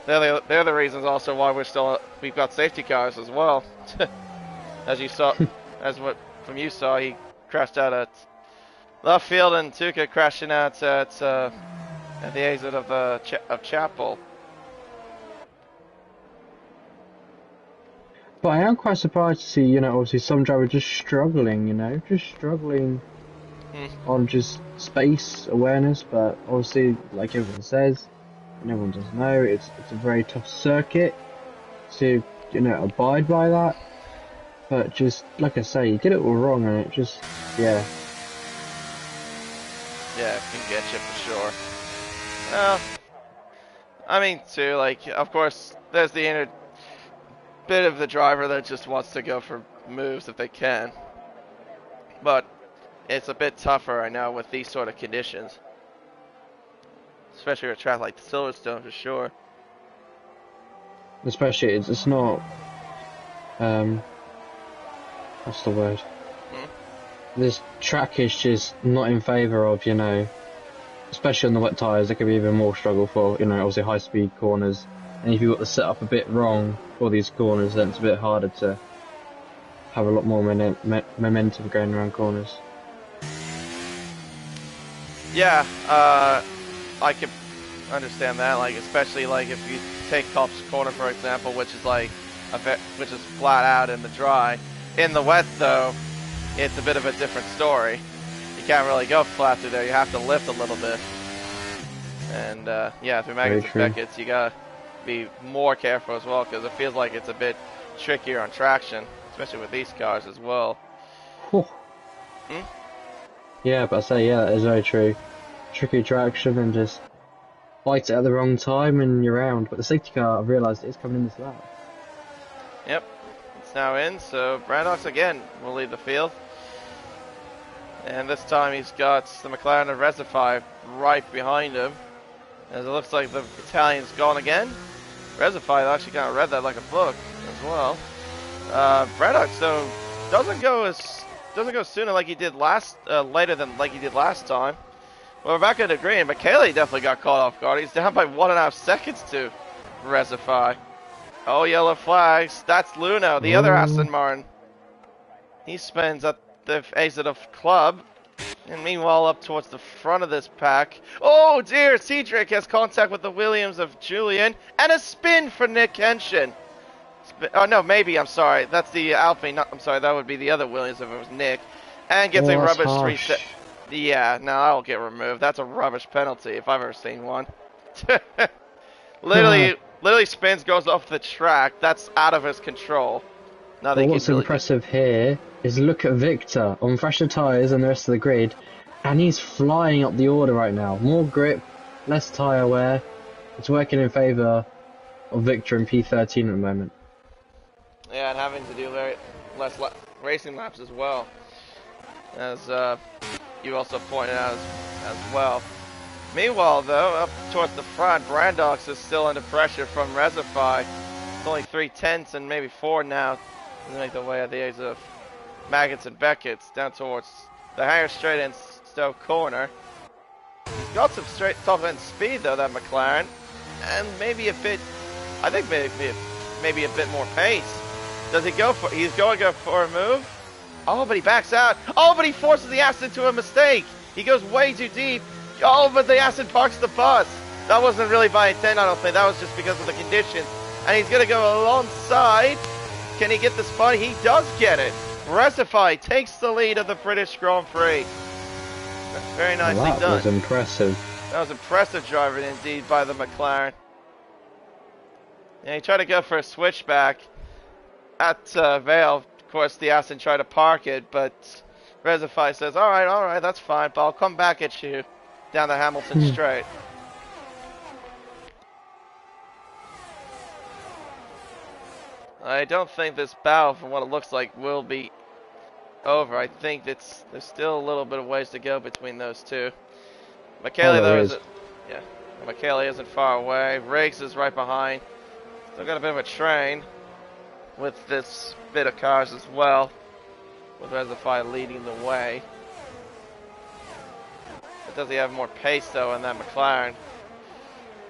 They're the reasons also why we've got safety cars as well. As you saw, from you saw, he crashed out at left field and Tuca crashing out at the exit of Chapel. But I am quite surprised to see, obviously some drivers just struggling, on just space awareness. But obviously, like everyone says, and everyone does know, it's a very tough circuit to, abide by that. But just, like I say, you get it all wrong and it just, yeah. Yeah, it can get you for sure. Well, I mean, too, of course, there's the inner bit of the driver that just wants to go for moves if they can. But it's a bit tougher, I know, with these sort of conditions. Especially a track like the Silverstone, for sure. Especially, it's not, what's the word? This track is just not in favour of, especially on the wet tyres, there could be even more struggle for, obviously high speed corners. And if you've got the setup a bit wrong for these corners, then it's a bit harder to have a lot more momentum going around corners. Yeah, I can understand that. Especially if you take Copse Corner for example, which is which is flat out in the dry. In the wet though, it's a bit of a different story. You can't really go flat through there. You have to lift a little bit. And through Maggots and Beckett's, you gotta be more careful as well because it feels like it's a bit trickier on traction, especially with these cars as well. Yeah, but I say, that is very true. Tricky traction and just bites it at the wrong time and you're around. But the safety car, I've realised, is coming in this lap. Yep, it's now in, so Brandox again will lead the field. And this time he's got the McLaren of Resify right behind him. As it looks like the Italian's gone again. Resify actually kind of read that like a book as well. Brandox though doesn't go sooner like he did later than like he did last time. Well, we're back at the green, but Kaylee definitely got caught off guard. He's down by 1.5 seconds to Resify. Oh, yellow flags. That's Luno, the other Aston Martin. He spins at the exit of Club. And meanwhile, up towards the front of this pack. Oh dear, Cedric has contact with the Williams of Julian. And a spin for Nick Henshin. Oh no, maybe, I'm sorry. That's the Alpine. I'm sorry, that would be the other Williams if it was Nick. And gets a rubbish reset. Yeah, no, that'll get removed. That's a rubbish penalty if I've ever seen one. literally spins, goes off the track. That's out of his control. What's impressive here is look at Victor on fresher tyres and the rest of the grid, and he's flying up the order right now. More grip, less tyre wear. It's working in favour of Victor in P13 at the moment. Yeah, and having to do less racing laps as well, as you also pointed out as well. Meanwhile, though, up towards the front, Brandox is still under pressure from Resify. It's only 3/10 and maybe 4 now to make the way at the exit of Maggots and Beckett's down towards the higher straight end Stoke corner. He's got some straight top end speed though, that McLaren, and maybe a bit I think maybe a bit more pace. Does he go for? He's going to go for a move. Oh, but he backs out. Oh, but he forces the Aston to a mistake. He goes way too deep. Oh, but the Aston parks the bus. That wasn't really by intent, I don't think. That was just because of the conditions. And he's going to go alongside. Can he get the spot? He does get it. Resify takes the lead of the British Grand Prix. That's very nicely done. That was impressive. That was impressive driving indeed by the McLaren. And he tried to go for a switchback at Vale. Of course, the Aston tried to park it, but Resify says, all right, that's fine, but I'll come back at you down the Hamilton straight. I don't think this battle, from what it looks like, will be over. I think there's still a little bit of ways to go between those two. Michele, though, yeah, Michele isn't far away. Riggs is right behind. Still got a bit of a train with this bit of cars as well, with Resify leading the way. But does he have more pace, though, in that McLaren?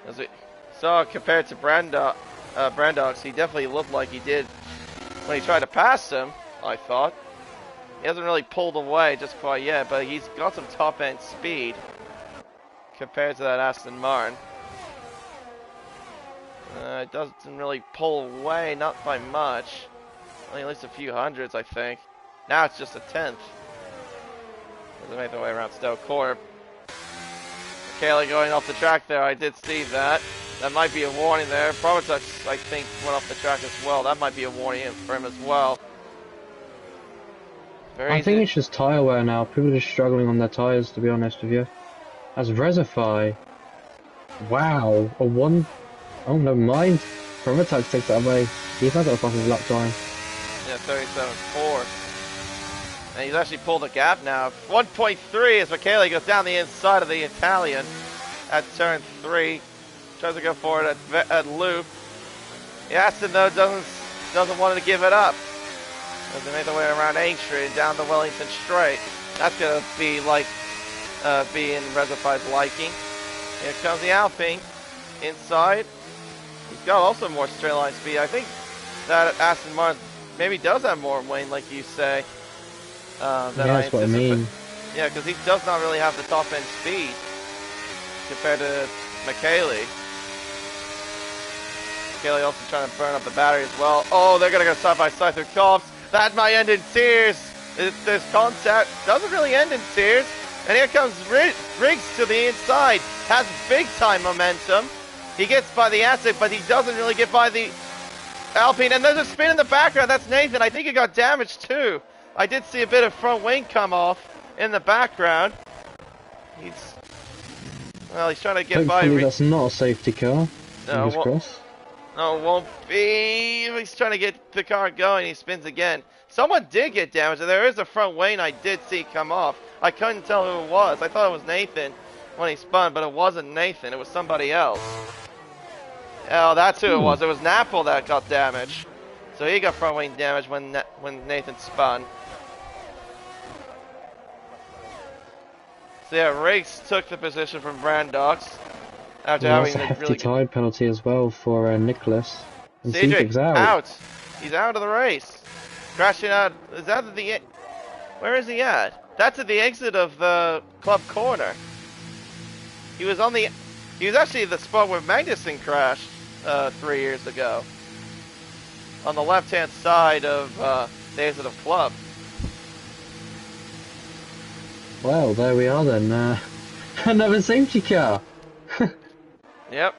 As we saw, compared to Brandox, he definitely looked like he did when he tried to pass him, I thought. He hasn't really pulled away just quite yet, but he's got some top-end speed compared to that Aston Martin. It doesn't really pull away, not by much. Only at least a few hundreds, I think. Now it's just a tenth. Doesn't make the way around Stoke Corp. Michele going off the track there, I did see that. That might be a warning there. Prototypes, I think, went off the track as well. That might be a warning for him as well. I think it's just tyre wear now. People are just struggling on their tyres, to be honest with you. As Resify. Wow. A one... Oh, no mind. Prototypes takes that away. He's not got a proper lap time. Yeah, 37.4. And he's actually pulled a gap now. 1.3 as Michele goes down the inside of the Italian at turn 3. Tries to go for it at loop. The Aston, though, doesn't want to give it up. As they make their way around Aintree and down the Wellington Straight. That's going to be like being Resify's liking. Here comes the Alpine inside. He's got also more straight line speed. I think that Aston Martin maybe does have more wing, like you say. Yeah, that's what I mean. Yeah, because he does not really have the top end speed compared to Michele. Michele also trying to burn up the battery as well. Oh, they're going to go side by side through Cops. That might end in tears. This contact doesn't really end in tears. And here comes Riggs to the inside. Has big time momentum. He gets by the Aston, but he doesn't really get by the Alpine. And there's a spin in the background. That's Nathan. I think he got damaged too. I did see a bit of front wing come off in the background. He's trying to get by. Hopefully that's not a safety car. No, it won't be. He's trying to get the car going. He spins again. Someone did get damaged. There is a front wing I did see come off. I couldn't tell who it was. I thought it was Nathan when he spun, but it wasn't Nathan. It was somebody else. Oh, that's who it was. It was Napple that got damaged. So he got front wing damage when Nathan spun. So yeah, Riggs took the position from Brandox after having a hefty time penalty as well for Nicholas. And Cedric's out. He's out of the race. Crashing out. Is that at the? Where is he at? That's at the exit of the club corner. He was on the. He was actually the spot where Magnussen crashed 3 years ago. On the left-hand side of the exit of club. Well, there we are then. Another safety car. Yep.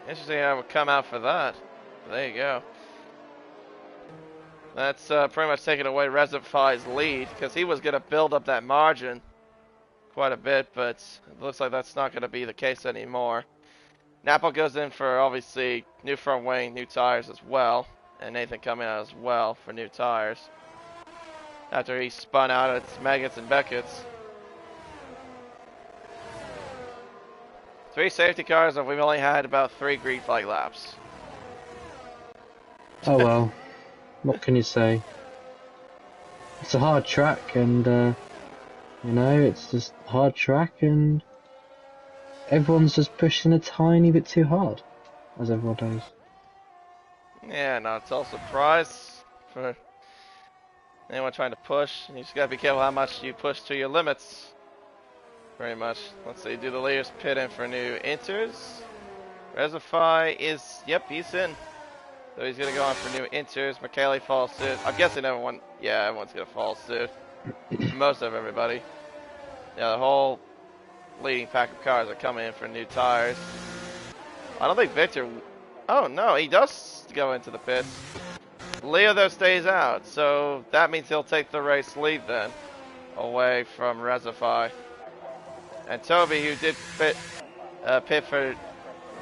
Interesting how it would come out for that. There you go. That's pretty much taking away Resify's lead, because he was going to build up that margin quite a bit, but it looks like that's not going to be the case anymore. Napple goes in for, obviously, new front wing, new tires as well, and Nathan coming out as well for new tires. After he spun out at Meggett's and Beckett's. 3 safety cars, and we've only had about 3 green flag laps. Oh well, what can you say? It's a hard track, and you know, it's just hard track, and everyone's just pushing a tiny bit too hard, as everyone knows. Yeah, not all surprise for anyone trying to push. You just gotta be careful how much you push to your limits. Very much. Let's see, do the leaders pit in for new enters? Resify is, yep, he's in. So he's gonna go on for new enters. McKaylee follows suit. I'm guessing everyone's gonna follow suit. Most of everybody. Yeah, the whole leading pack of cars are coming in for new tires. I don't think Victor, oh no, he does go into the pits. Leo though stays out, so that means he'll take the race lead then, away from Resify. And Toby, who did pit for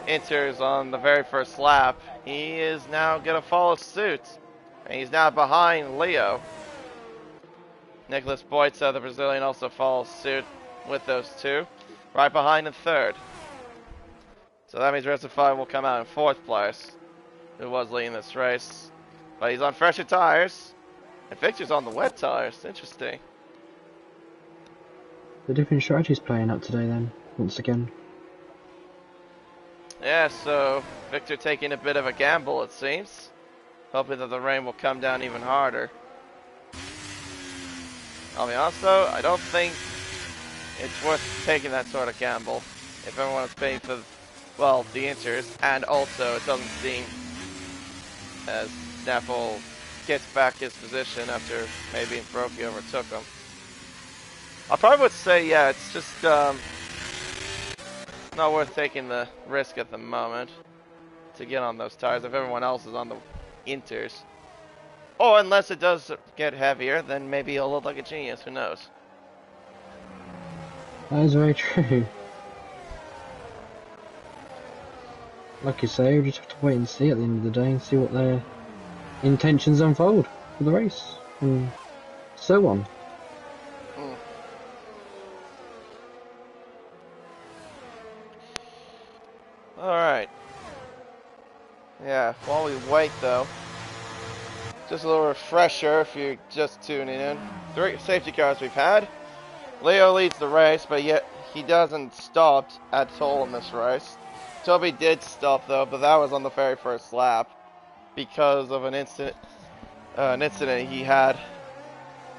enters on the very first lap, he is now going to follow suit. And he's now behind Leo. Nicholas Boitza, the Brazilian, also follows suit with those two. Right behind in third. So that means Resify will come out in fourth place, who was leading this race. But he's on fresher tires. And Victor's on the wet tires. Interesting. The different strategies playing up today then, once again. Yeah, so Victor taking a bit of a gamble, it seems. Hoping that the rain will come down even harder. I'll be honest though, I don't think it's worth taking that sort of gamble. If everyone is paying for, well, the enters, and also it doesn't seem as Snaffle gets back his position after maybe Brokey overtook him. I probably would say, yeah, it's just not worth taking the risk at the moment to get on those tires if everyone else is on the inters. Or unless it does get heavier, then maybe he'll look like a genius, who knows. That is very true. Like you say, we just have to wait and see at the end of the day and see what their intentions unfold for the race and so on. Alright. Yeah, while we wait though, just a little refresher if you're just tuning in. 3 safety cars we've had. Leo leads the race, but yet he doesn't stop at all in this race. Toby did stop though, but that was on the very first lap because of an incident he had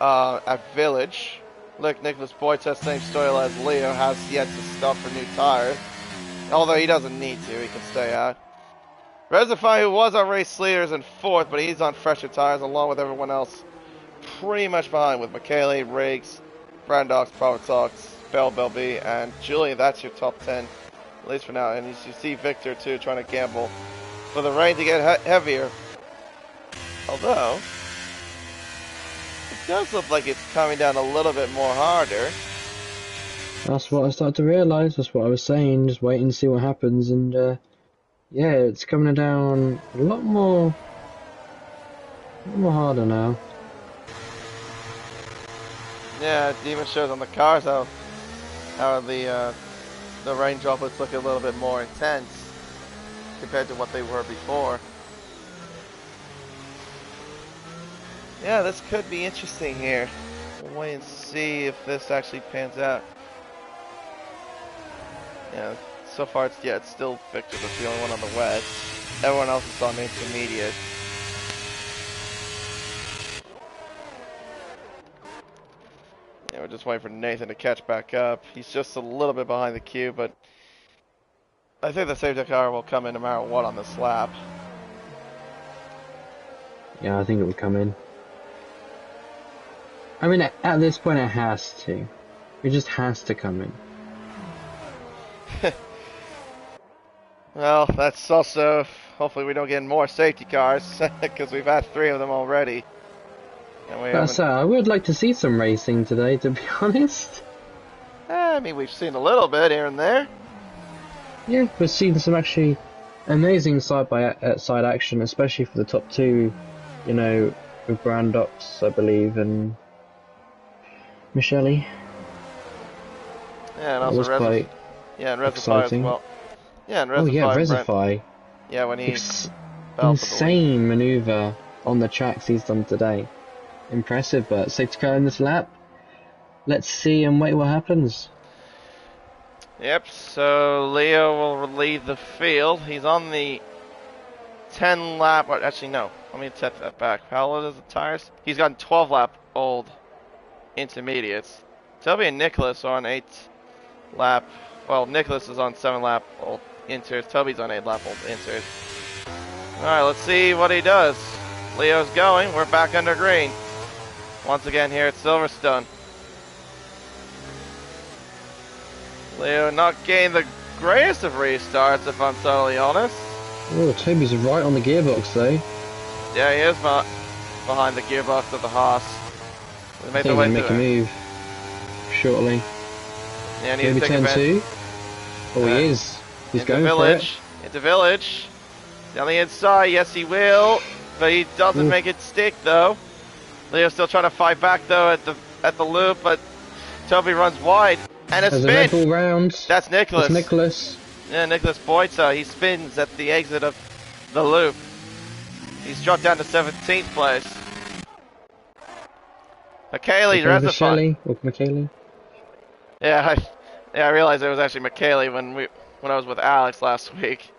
at Village. Look, Nicholas Boitza, same story as Leo, has yet to stop for new tires. Although he doesn't need to, he can stay out. Resify, who was on race leaders in 4th, but he's on fresher tires along with everyone else pretty much behind with McKaylee, Riggs, Brandox, Protox, Bell B, and Julian. That's your top 10, at least for now. And you see Victor too trying to gamble for the rain to get heavier. Although, it does look like it's coming down a little bit more harder. That's what I started to realise, that's what I was saying, just wait and see what happens, and yeah, it's coming down a lot more harder now. Yeah, it even shows on the cars how the rain droplets look a little bit more intense compared to what they were before. Yeah, this could be interesting here. We'll wait and see if this actually pans out. Yeah, so far it's still Victor that's the only one on the wet. Everyone else is on intermediate. Yeah, we're just waiting for Nathan to catch back up. He's just a little bit behind the queue, but I think the safety car will come in no matter what on this lap. Yeah, I think it will come in. I mean, at this point it has to. It just has to come in. Well, that's also, hopefully we don't get more safety cars, because we've had 3 of them already. But I would like to see some racing today, to be honest. I mean, we've seen a little bit here and there. Yeah, we've seen some actually amazing side-by-side action, especially for the top 2, you know, with Brandox, I believe, and Michele. Yeah, and also Resify. Yeah, and Resify as well. Yeah, and Resify. Oh yeah, Resify. Yeah, when he insane maneuver on the tracks he's done today. Impressive, but safety car in this lap. Let's see and wait what happens. Yep, so Leo will lead the field. He's on the 10 lap, or actually no, let me set that back. How old is the tires? He's got 12 lap old intermediates. Toby and Nicholas are on 8 lap, well, Nicholas is on 7 lap old inters. Toby's on 8 lap old inters. Alright, let's see what he does. Leo's going, we're back under green. Once again here at Silverstone. Leo not getting the greatest of restarts, if I'm totally honest. Oh, Toby's right on the gearbox though. Yeah, he is behind the gearbox of the Haas. They I made think their he's way gonna make a through it. move shortly. Yeah, needs Maybe to take turn advantage. 2. Oh, he is. He's Into going village. Into village. Down the inside, yes he will. But he doesn't make it stick though. Leo's still trying to fight back though at the loop, but Toby runs wide. And a for it. There's a Red spin! Bull round. That's Nicholas. That's Nicholas. Yeah, Nicholas Boita. He spins at the exit of the loop. He's dropped down to 17th place. McKaylee, Shelley. McKaylee. Yeah, I realized it was actually McKaylee when I was with Alex last week.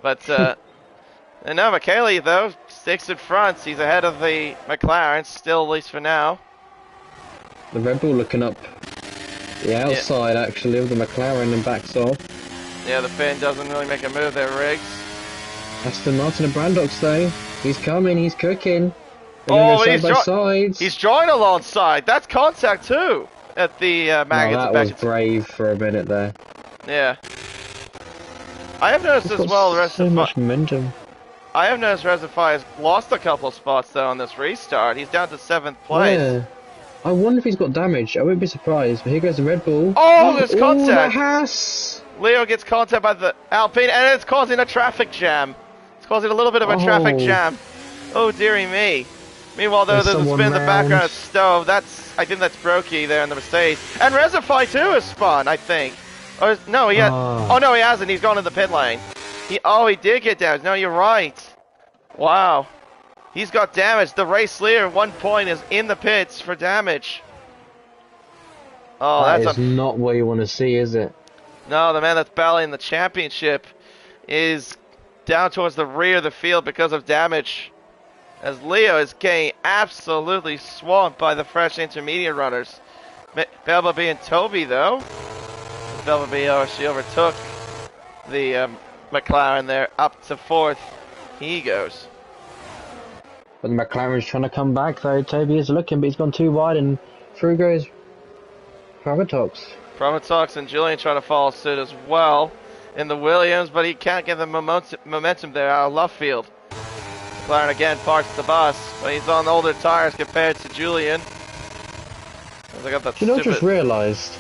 But and now McKaylee though sticks in front. He's ahead of the McLaren, still at least for now. The Red Bull looking up the outside actually of the McLaren and backs off. Yeah, the Finn doesn't really make a move there, Riggs. Aston Martin and Brandox though. He's coming, he's cooking. Oh, he's drawing alongside. That's contact too at the maggots. That was brave for a minute there. Yeah. I have noticed as well. So much momentum. I have noticed Reservoir has lost a couple of spots though on this restart. He's down to 7th place. Yeah. I wonder if he's got damage. I wouldn't be surprised. But here goes the Red Bull. Oh, there's contact. Haas. Leo gets contact by the Alpine, and it's causing a traffic jam. It's causing a little bit of a traffic jam. Oh dearie me. Meanwhile, though, there's a spin in the background of Stowe. I think that's Brokey there in the Mercedes. And Reservoir too has spun, I think. Or no, he has. Oh no, he hasn't. He's gone in the pit lane. He did get damaged. No, you're right. Wow. He's got damage. The race leader at 1 point is in the pits for damage. Oh, that's not what you want to see, is it? No, the man that's battling the championship is down towards the rear of the field because of damage. As Leo is getting absolutely swamped by the fresh intermediate runners. Belbaby and Toby, though. Belbaby, she overtook the McLaren there, up to 4th. He goes. But the McLaren's trying to come back, though. Toby is looking, but he's gone too wide, and through goes Pravatox. Pravatox and Julian trying to follow suit as well in the Williams, but he can't get the momentum there out of left field. McLaren again parks the bus, but he's on older tires compared to Julian. I got that I just realised?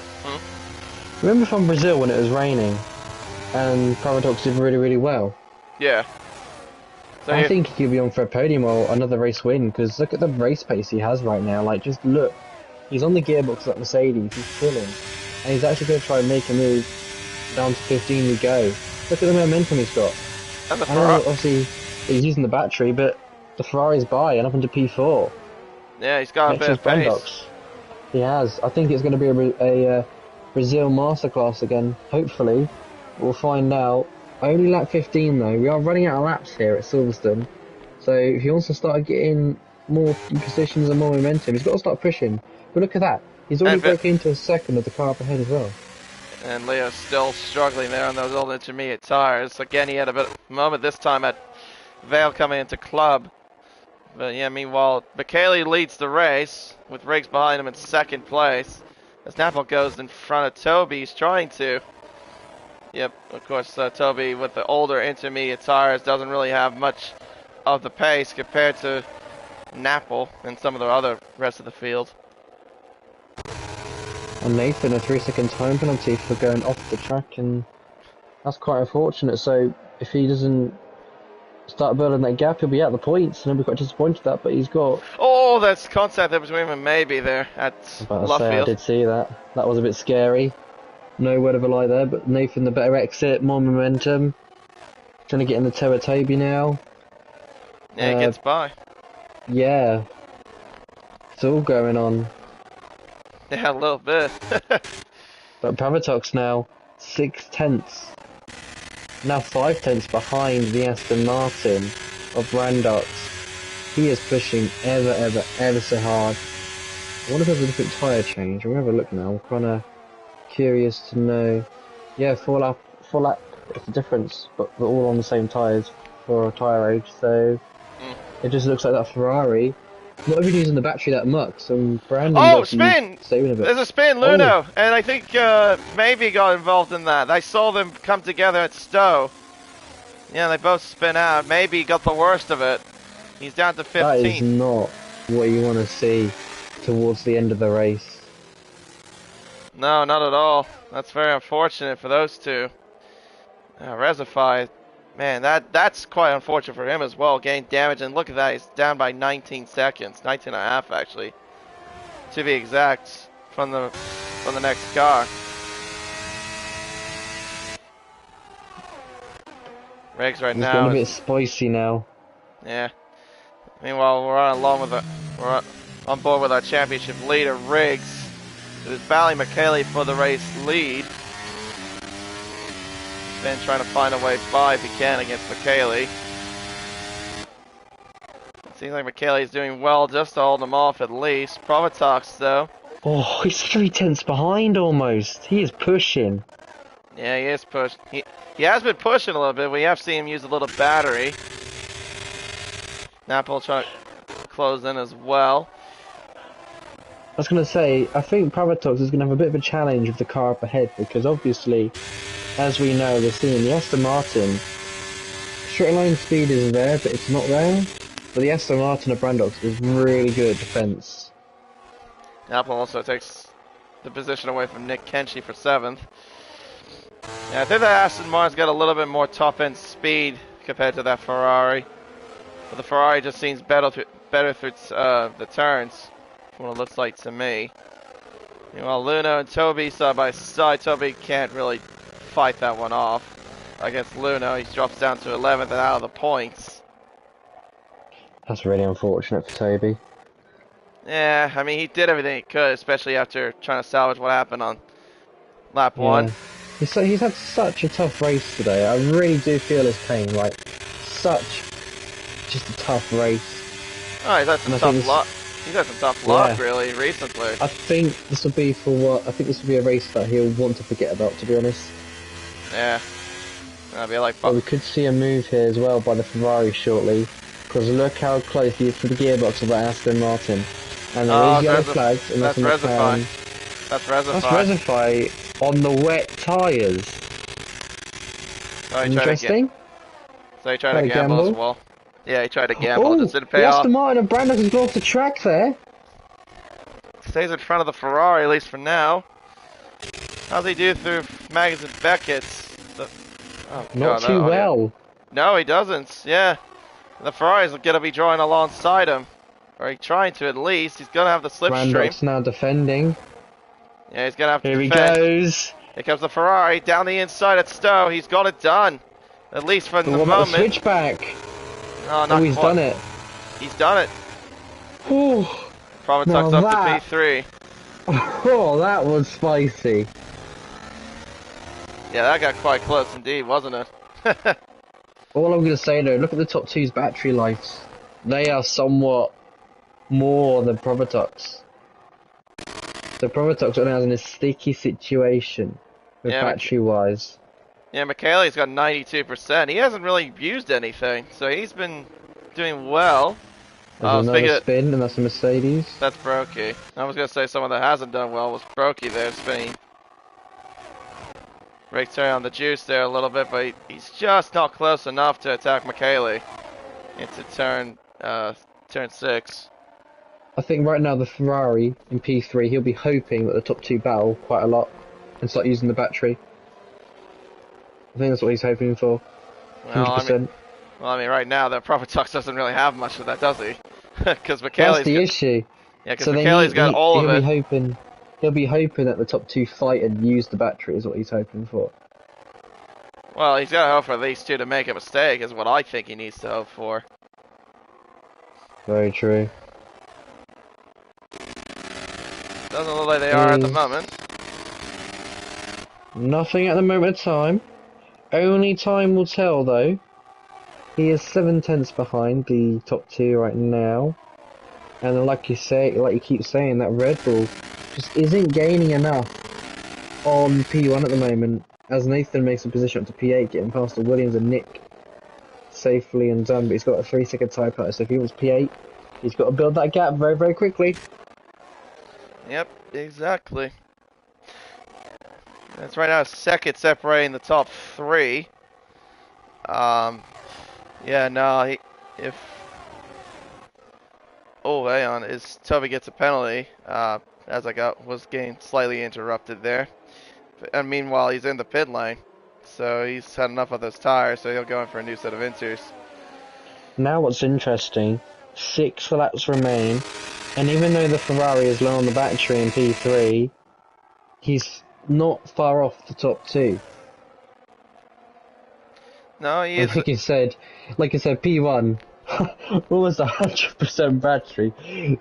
Remember from Brazil when it was raining and Pravatox did really, really well? Yeah. So I think he could be on for a podium or another race win, because look at the race pace he has right now. Like, just look. He's on the gearbox like Mercedes, he's chilling. And he's actually going to try and make a move down to 15 we go. Look at the momentum he's got. And the I know, obviously, he's using the battery, but the Ferrari's by and up into P4. Yeah, he's got a bit of pace. He has. I think it's going to be a Brazil masterclass again. Hopefully, we'll find out. Only lap 15 though. We are running out of laps here at Silverstone. So if he wants to start getting more positions and more momentum, he's got to start pushing. But look at that. He's already broken into a second of the car up ahead as well. And Leo's still struggling there on those old intermediate tires. Again, he had a bit of a moment this time at Vale coming into club. But yeah, meanwhile, McKaylee leads the race with Riggs behind him in 2nd place. As Napple goes in front of Toby, he's trying to. Yep, of course, Toby with the older intermediate tires doesn't really have much of the pace compared to Napple and some of the other rest of the field. And Nathan, a 3-second time penalty for going off the track, and that's quite unfortunate. So if he doesn't start building that gap, he'll be out the points, and he'll be quite disappointed at that. But he's got. Oh, that's contact there between him and maybe there at left field. I did see that. That was a bit scary. No word of a lie there, but Nathan the better exit, more momentum. Trying to get in the toe of Toby now. Yeah, he gets by. Yeah. It's all going on. Yeah, a little bit. But Bravotox now 6 tenths, now 5 tenths behind the Aston Martin of Brandox. He is pushing ever so hard. I wonder if there's a different tyre change. I'm gonna have a look now. I'm kinda curious to know. Yeah, four lap. It's the difference, but we're all on the same tyres for tyre age. So it just looks like that Ferrari not even using the battery that much. So Brandon's Oh, actually spin! saving a bit. There's a spin, Oh, Luno, and I think maybe got involved in that. I saw them come together at Stowe. Yeah, they both spin out. Maybe got the worst of it. He's down to that is 15th. not what you want to see towards the end of the race. No, not at all. That's very unfortunate for those two. Resify, man, that's quite unfortunate for him as well. Getting damage, and look at that, he's down by 19 seconds, 19 and a half actually, to be exact, from the next car. Riggs right It's now getting a bit is, spicy now. yeah. Meanwhile, we're on board with our championship leader, Riggs, who's battling McKaylee for the race lead. Been trying to find a way by if he can against McKaylee. Seems like McKaylee's doing well just to hold him off at least. Provatox though. Oh, he's 3 tenths behind almost. He is pushing. Yeah, he is pushed. He has been pushing a little bit. We have seen him use a little battery. Napoli trying to close in as well. I was going to say, I think Provatox is going to have a bit of a challenge with the car up ahead because obviously, as we know, we're seeing the Aston Martin. Straight line speed is there, but it's not there. But the Aston Martin of Brandox is really good at defense. Napoli also takes the position away from Nick Kenshi for 7th. Yeah, I think that Aston Martin's got a little bit more top-end speed compared to that Ferrari. But the Ferrari just seems better through the turns, from what it looks like to me. Meanwhile, Luno and Toby side by side. Toby can't really fight that one off against Luno. He drops down to 11th and out of the points. That's really unfortunate for Toby. Yeah, I mean, he did everything he could, especially after trying to salvage what happened on lap 1. He's had such a tough race today. I really do feel his pain. Like, just a tough race. Oh, he's had some tough luck. He's had some tough luck, really, recently. I think this will be a race that he'll want to forget about, to be honest. Yeah. That'll be like... But we could see a move here as well by the Ferrari shortly. Because look how close he is to the gearbox of that Aston Martin. And there is yellow flags, and that's Resify. That's Resify. That's Resify on the wet tyres. Interesting. So he tried to gamble as well. Yeah, he tried to gamble. Oh, just didn't pay off. Aston Martin and Brandon has gone off the track there. Stays in front of the Ferrari, at least for now. How's he do through Magnus and Beckett's? Not too well. No, he doesn't. Yeah. The Ferrari's going to be drawing alongside him. Or he's trying to, at least. He's going to have the slipstream. Brandon's now defending. Yeah, he's going to have to Here defend. he goes. Here comes the Ferrari down the inside at Stowe. He's got it done. At least for the What moment. about the switchback? Oh, not he's quite. done it. He's done it. Whew. Probably tucks up to P3. Oh, that was spicy. Yeah, that got quite close indeed, wasn't it? All I'm going to say though, look at the top two's battery lives. They are somewhat more than Provatox. So Provatox right now is in a sticky situation with battery wise. Yeah, McKaylee's got 92%. He hasn't really used anything, so he's been doing well. There's another spin, and that's a Mercedes. That's Brokey. I was going to say someone that hasn't done well was Brokey there, spinning. Rakes on the juice there a little bit, but he's just not close enough to attack McKaylee into turn 6. I think right now the Ferrari in P3, he'll be hoping that the top two battle quite a lot and start using the battery. I think that's what he's hoping for. 100%. Well, I mean, right now, the Provatox doesn't really have much of that, does he? Because McKaylee's... That's the issue. Yeah, because McKaylee's got all of it. He'll be hoping that the top two fight and use the battery is what he's hoping for. Well, he's got to hope for these two to make a mistake, is what I think he needs to hope for. Very true. Doesn't look like they are at the moment. Nothing at the moment of time. Only time will tell, though. He is 7 tenths behind the top two right now. And like you say, like you keep saying, that Red Bull just isn't gaining enough on P1 at the moment. As Nathan makes a position up to P8, getting past the Williams and Nick safely and done. But he's got a 3-second typo, so if he wants P8, he's got to build that gap very, very quickly. Yep, exactly. That's right now a second separating the top three. Yeah, no, if... Oh, hang on, Toby gets a penalty, as was getting slightly interrupted there. And meanwhile, he's in the pit lane. So he's had enough of those tires, so he'll go in for a new set of inters. Now what's interesting, 6 laps remain, and even though the Ferrari is low on the battery in P3, he's not far off the top two. No, he is. Like I said, P1, almost 100% battery.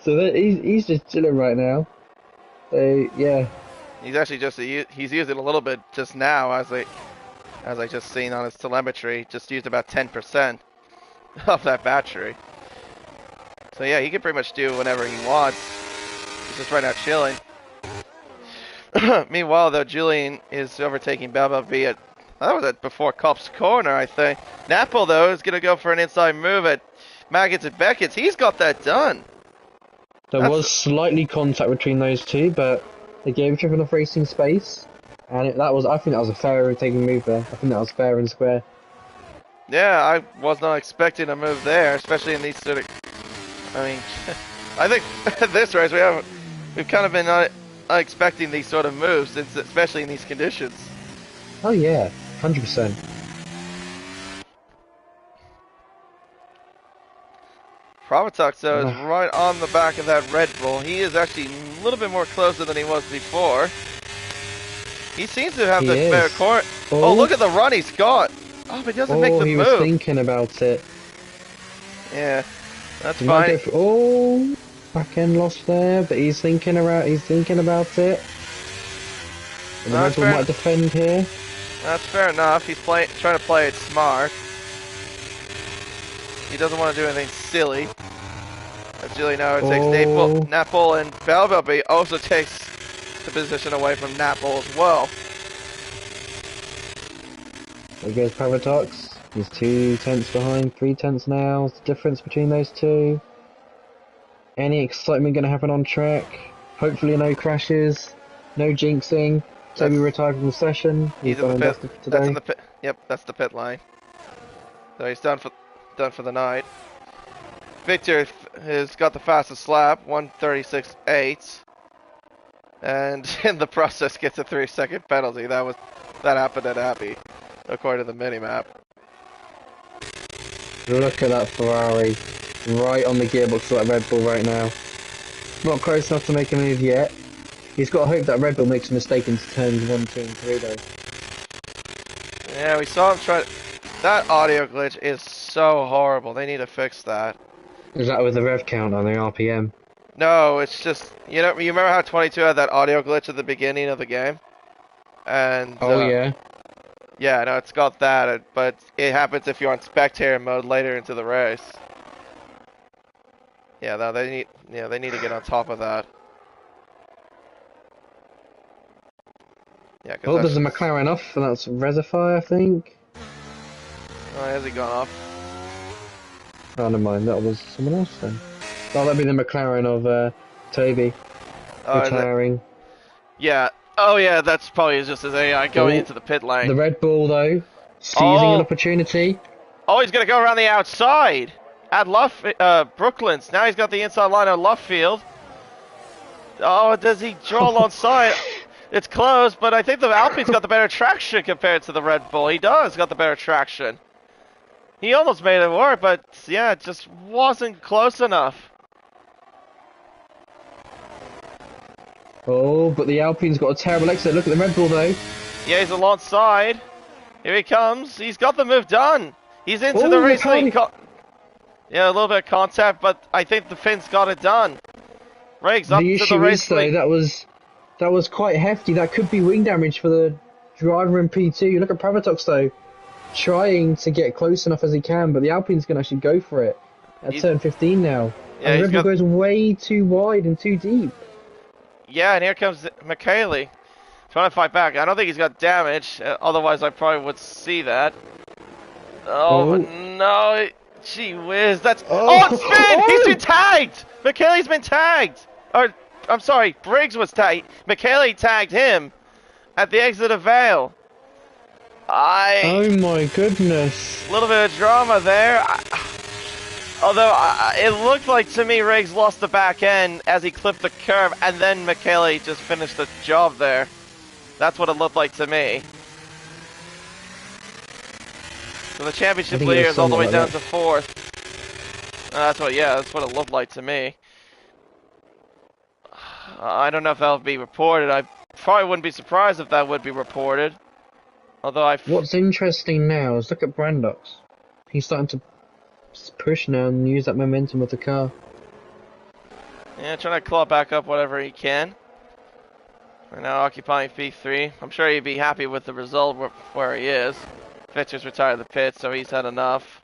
So he's just chilling right now. So yeah. He's actually he's using a little bit just now, as I just seen on his telemetry. Just used about 10% of that battery. So yeah, he can pretty much do whatever he wants. He's just right now chilling. Meanwhile, though, Julian is overtaking Bumblebee at, that was at before Cop's corner, I think. Napple, though, is going to go for an inside move at Maggots and Beckett's. He's got that done. There was slightly contact between those two, but they gave each other enough racing space. And I think that was a fair overtaking move there. I think that was fair and square. Yeah, I was not expecting a move there, especially in these sort of... I mean, I think this race we've kind of been not expecting these sort of moves, especially in these conditions. Oh yeah, 100%. Provatox, though, is right on the back of that Red Bull. He is actually a little bit more closer than he was before. He seems to have the better core. Oh, look at the run he's got. Oh, but he doesn't make the move. He was thinking about it. Yeah, that's fine. Back end lost there, but he's thinking about it. And the Red Bull might defend here. That's fair enough. He's trying to play it smart. He doesn't want to do anything silly. As Julie now takes Napple, and Bumblebee also takes the position away from Napple as well. There goes Provatox. He's 2 tenths behind, 3 tenths now. What's the difference between those two? Any excitement going to happen on track? Hopefully no crashes, no jinxing. Toby retired from the session. He's in the pit. That's in the pit. Yep, that's the pit line. So he's done for the night. Victor has got the fastest lap, 1:36.8, and in the process gets a 3-second penalty. That happened at Abbey, according to the minimap. Look at that Ferrari, right on the gearbox of that Red Bull right now. Not close enough to make a move yet. He's got to hope that Red Bull makes a mistake into turns 1, 2, and 3 though. Yeah, we saw him try. That audio glitch is so horrible. They need to fix that. Is that with the rev count on the RPM? No, it's just, you remember how 22 had that audio glitch at the beginning of the game? And yeah. Yeah, no, it's got that, but it happens if you're on spectator mode later into the race. Yeah, no, they need to get on top of that. Yeah, there's a McLaren off, and that's Resify, I think. Oh, has he gone off? Oh, never mind, that was someone else then. Oh, that'd be the McLaren of Toby retiring. Yeah. Oh, yeah, that's probably just his AI going into the pit lane. The Red Bull, though, seizing an opportunity. Oh, he's going to go around the outside at Brooklands. Now he's got the inside line of Luffield. Oh, does he draw alongside? It's close, but I think the Alpine's got the better traction compared to the Red Bull. He does got the better traction. He almost made it work, but yeah, it just wasn't close enough. Oh, but the Alpine's got a terrible exit. Look at the Red Bull, though. Yeah, he's alongside. Here he comes. He's got the move done. He's into the race lead. Yeah, a little bit of contact, but I think the Finn's got it done. Riggs up to the race lead. That was quite hefty. That could be wing damage for driver in P2. Look at Pravatox though, trying to get close enough as he can, but the Alpine's going to actually go for it at turn 15 now. Yeah, and he's Red Bull got... goes way too wide and too deep. Yeah, and here comes Michele. Trying to fight back. I don't think he's got damage, otherwise I probably would see that. Oh, but no. Gee whiz, that's... Oh, it's Finn! He's been tagged! Michele's been tagged! Or, I'm sorry, Briggs was tagged. Michele tagged him at the exit of Vale. Oh my goodness. A little bit of drama there. Although, it looked like to me Riggs lost the back end as he clipped the curb, and then Michele just finished the job there. That's what it looked like to me. So the championship leader is all the way down to 4th. That's what it looked like to me. I don't know if that'll be reported. I probably wouldn't be surprised if that would be reported. Although What's interesting now is look at Brandox. He's starting to push now and use that momentum with the car. Yeah, trying to claw back up whatever he can. Right now occupying P3. I'm sure he'd be happy with the result where he is. Victor's retired the pit, so he's had enough.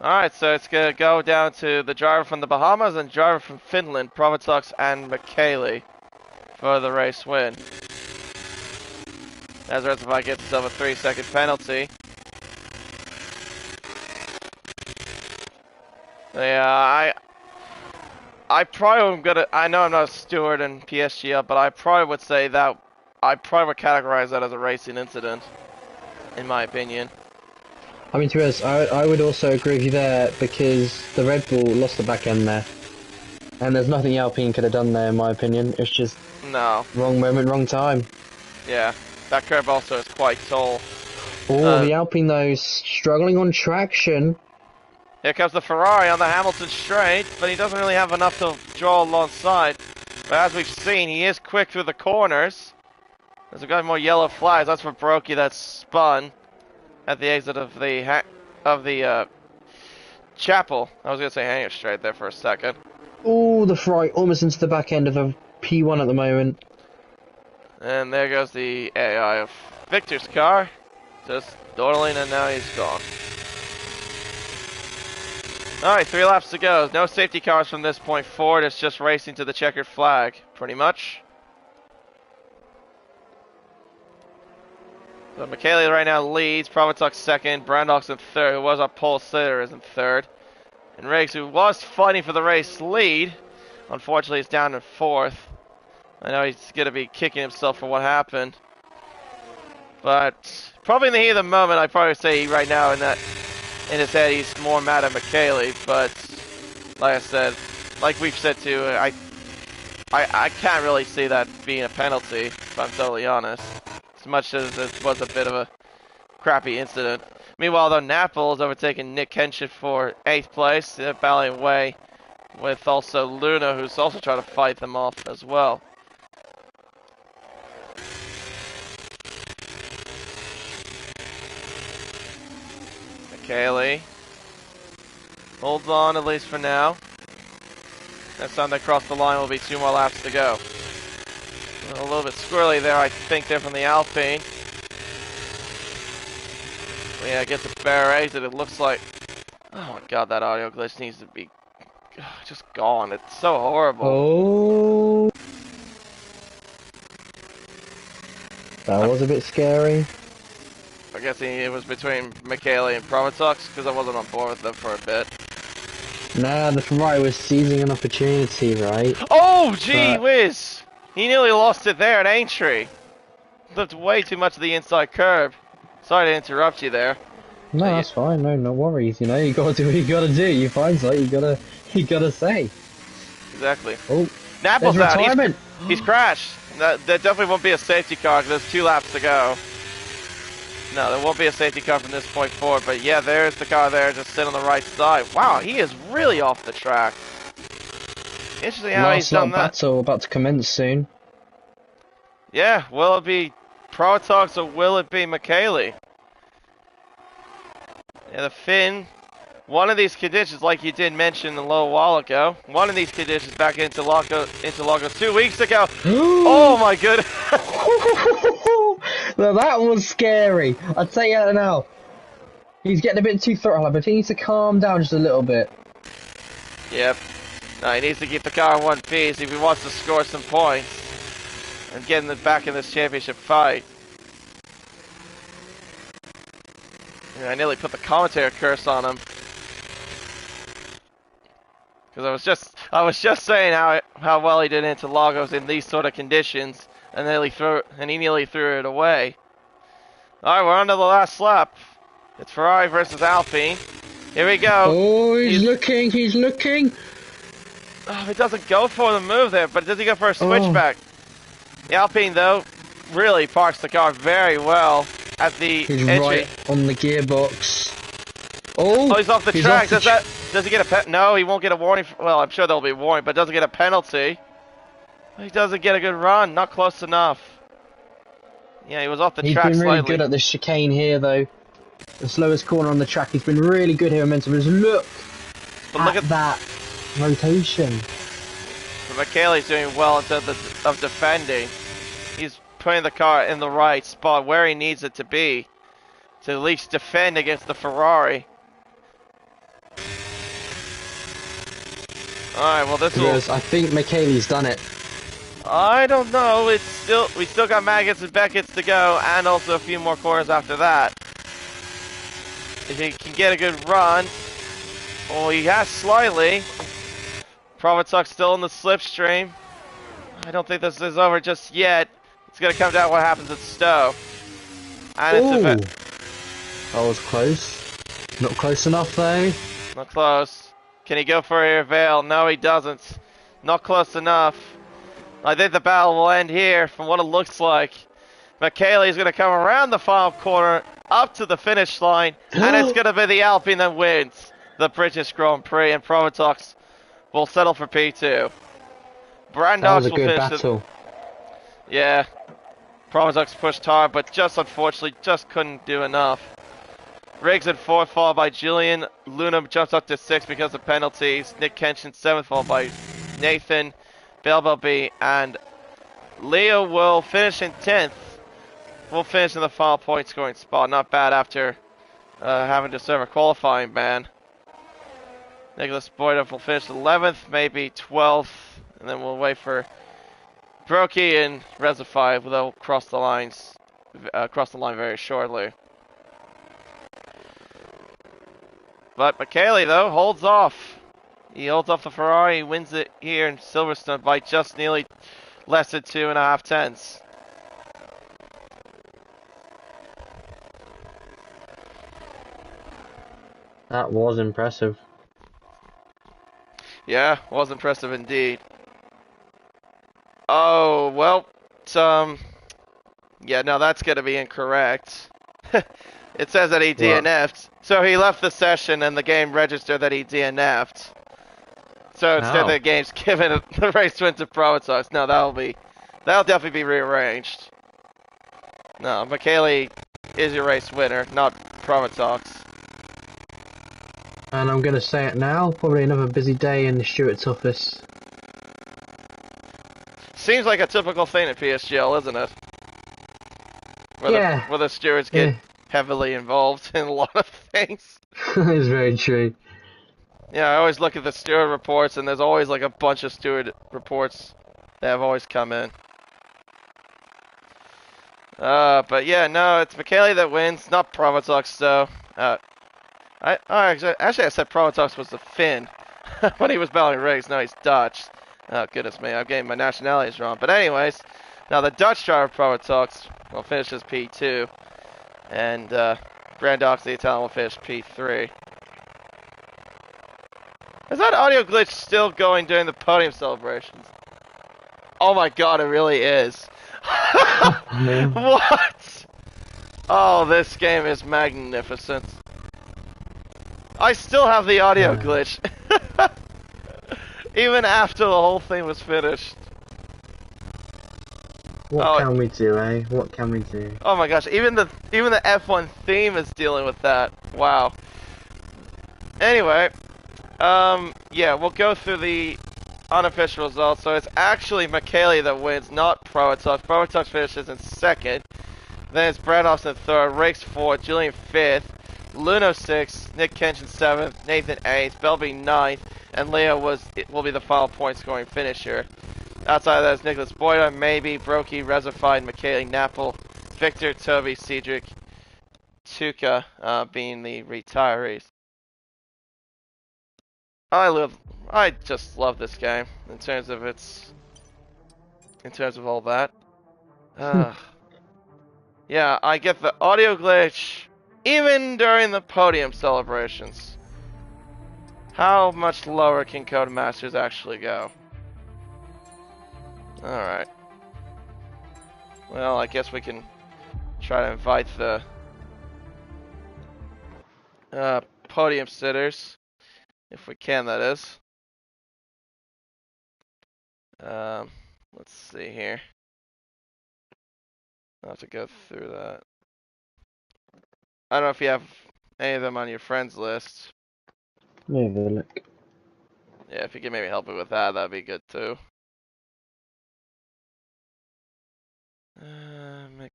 Alright, so it's going to go down to the driver from the Bahamas and driver from Finland, Provatox and Michele, for the race win. As Reservoir gets himself a 3-second penalty. Yeah, I probably am gonna... I know I'm not a steward in PSGL, but I probably would say that... I probably would categorize that as a racing incident, in my opinion. I mean, to be honest, I would also agree with you there, because the Red Bull lost the back end there. And there's nothing Alpine could have done there, in my opinion. It's just... No. Wrong moment, wrong time. Yeah. That curve also is quite tall. Oh, the Alpine, though, struggling on traction. Here comes the Ferrari on the Hamilton straight, but he doesn't really have enough to draw alongside. But as we've seen, he is quick through the corners. There's a guy more yellow flags. That's for Brokey that spun at the exit of the chapel. I was gonna say hangar straight there for a second. Oh, the Ferrari almost into the back end of a P1 at the moment. And there goes the AI of Victor's car, just dawdling, and now he's gone. Alright, 3 laps to go. No safety cars from this point forward. It's just racing to the checkered flag, pretty much. So Michele right now leads, Provatox second, Brandox in third, who was our pole sitter, is in third. And Riggs, who was fighting for the race lead, unfortunately is down in 4th. I know he's going to be kicking himself for what happened. But probably in the heat of the moment, I'd probably say right now in his head he's more mad at Michele. But like I said, like we've said too, I can't really see that being a penalty, if I'm totally honest. As much as it was a bit of a crappy incident. Meanwhile, though, Napple is overtaking Nick Kenshin for 8th place, battling away with also Luna, who's also trying to fight them off as well. Michele holds on, at least for now. Next time they cross the line will be 2 more laps to go. A little bit squirrely there, I think, there from the Alpine. Yeah, gets a bare exit, it looks like... Oh my god, that audio glitch needs to be just gone. It's so horrible. Oh, that was a bit scary. I guess it was between Michele and Provatox, because I wasn't on board with them for a bit. Nah, the Ferrari was seizing an opportunity, right? Oh, gee whiz! He nearly lost it there at Aintree. Looked way too much of the inside curb. Sorry to interrupt you there. No, that's fine. No worries. You know, you gotta do what you gotta do. You find something, you gotta say. Exactly. Oh, Napple's there's out. retirement. He's crashed. There definitely won't be a safety car because there's 2 laps to go. No, there won't be a safety car from this point forward. But yeah, there's the car there, just sitting on the right side. Wow, he is really off the track. Interesting how he's done that. Battle about to commence soon. Yeah, will it be Protox or will it be Michele? Yeah, the Finn one of these conditions, like you did mention a little while ago, one of these conditions back into Logo 2 weeks ago. Oh my goodness! Now that was scary. I'd say that now. He's getting a bit too throttle, but he needs to calm down just a little bit. Yep. No, he needs to keep the car in one piece if he wants to score some points and get back in this championship fight. I nearly put the commentator curse on him. Because I was just saying how well he did into Lagos in these sort of conditions, and he nearly threw it away. All right, we're on to the last lap. It's Ferrari versus Alpine. Here we go. Oh, he's looking. Oh, he doesn't go for the move there, but does he go for a switchback? The Alpine though really parks the car very well at the entry. Right on the gearbox. Oh, he's off the track. Does he get a No, he won't get a warning. Well, I'm sure there'll be a warning, but doesn't get a penalty. He doesn't get a good run. Not close enough. Yeah, he was off the track slightly. He's been really good at the chicane here, though. The slowest corner on the track. He's been really good here, momentum. Look at that rotation. But Michele's doing well in terms of defending. He's putting the car in the right spot where he needs it to be to at least defend against the Ferrari. Alright, well I think Michele's done it. I don't know. We still got Maggots and Beckett's to go, and also a few more corners after that. If he can get a good run. Oh, he has slightly. Provituk's still in the slipstream. I don't think this is over just yet. It's gonna come down to what happens at Stowe. And that was close. Not close enough though. Not close. Can he go for a veil? No, he doesn't. Not close enough. I think the battle will end here from what it looks like. Michele is going to come around the final corner up to the finish line, and it's going to be the Alpine that wins the British Grand Prix, and Provituk will settle for P2. Brandox will finish battle. Yeah. Provituk's pushed hard, but unfortunately couldn't do enough. Riggs in 4th, followed by Julian. Luna jumps up to 6th because of penalties. Nick Kenshin 7th, followed by Nathan, Belbelby, and Leo will finish in 10th. We'll finish in the final point scoring spot. Not bad after having to serve a qualifying ban. Nicholas Boydov will finish 11th, maybe 12th, and then we'll wait for Brokey and Rezify. They'll cross the line very shortly. But Michele, though, holds off. He holds off the Ferrari. He wins it here in Silverstone by just nearly less than 2.5 tenths. That was impressive. Yeah, was impressive indeed. Oh, well, yeah, no, that's going to be incorrect. It says that he DNF'd. So he left the session and the game registered that he DNF'd. So instead the game's given the race win to Provituk. No, that'll definitely be rearranged. No, Michele is your race winner, not Provituk. And I'm gonna say it now, probably another busy day in the Stewart's office. Seems like a typical thing at PSGL, isn't it? Where the stewards get heavily involved in a lot of things. It's very true. Yeah, I always look at the steward reports, and there's always like a bunch of steward reports that have always come in. But yeah, no, it's Michele that wins, not Provituk, though. Actually, I said Provituk was the Finn when he was battling Riggs. No, he's Dutch. Oh, goodness me, I'm getting my nationalities wrong. But anyways, now the Dutch driver Provituk will finish as P2. And Brandox, the Italian, will finish P3. Is that audio glitch still going during the podium celebrations? Oh my god, it really is. What? Oh, this game is magnificent. I still have the audio glitch. Even after the whole thing was finished. What can we do, eh? What can we do? Oh my gosh, even the F1 theme is dealing with that. Wow. Anyway, yeah, we'll go through the unofficial results. So it's actually McKaylee that wins, not Proatox. Proatox finishes in second. Then it's Bradoffs in third, Rakes fourth, Julian fifth, Luno sixth, Nick Kenshin seventh, Nathan eighth, Belby ninth, and Leo will be the final point scoring finisher. Outside of that is Nicholas Boyda, Maybe, Brokey, Rezified, McKaylee, Napple, Victor, Toby, Cedric, Tuka being the retirees. I just love this game in terms of all that. Yeah, I get the audio glitch even during the podium celebrations. How much lower can Codemasters actually go? Alright. Well, I guess we can try to invite the podium sitters. If we can, that is. Let's see here. I'll have to go through that. I don't know if you have any of them on your friends list. Maybe a look. Yeah, if you could maybe help me with that, that'd be good too. McKay.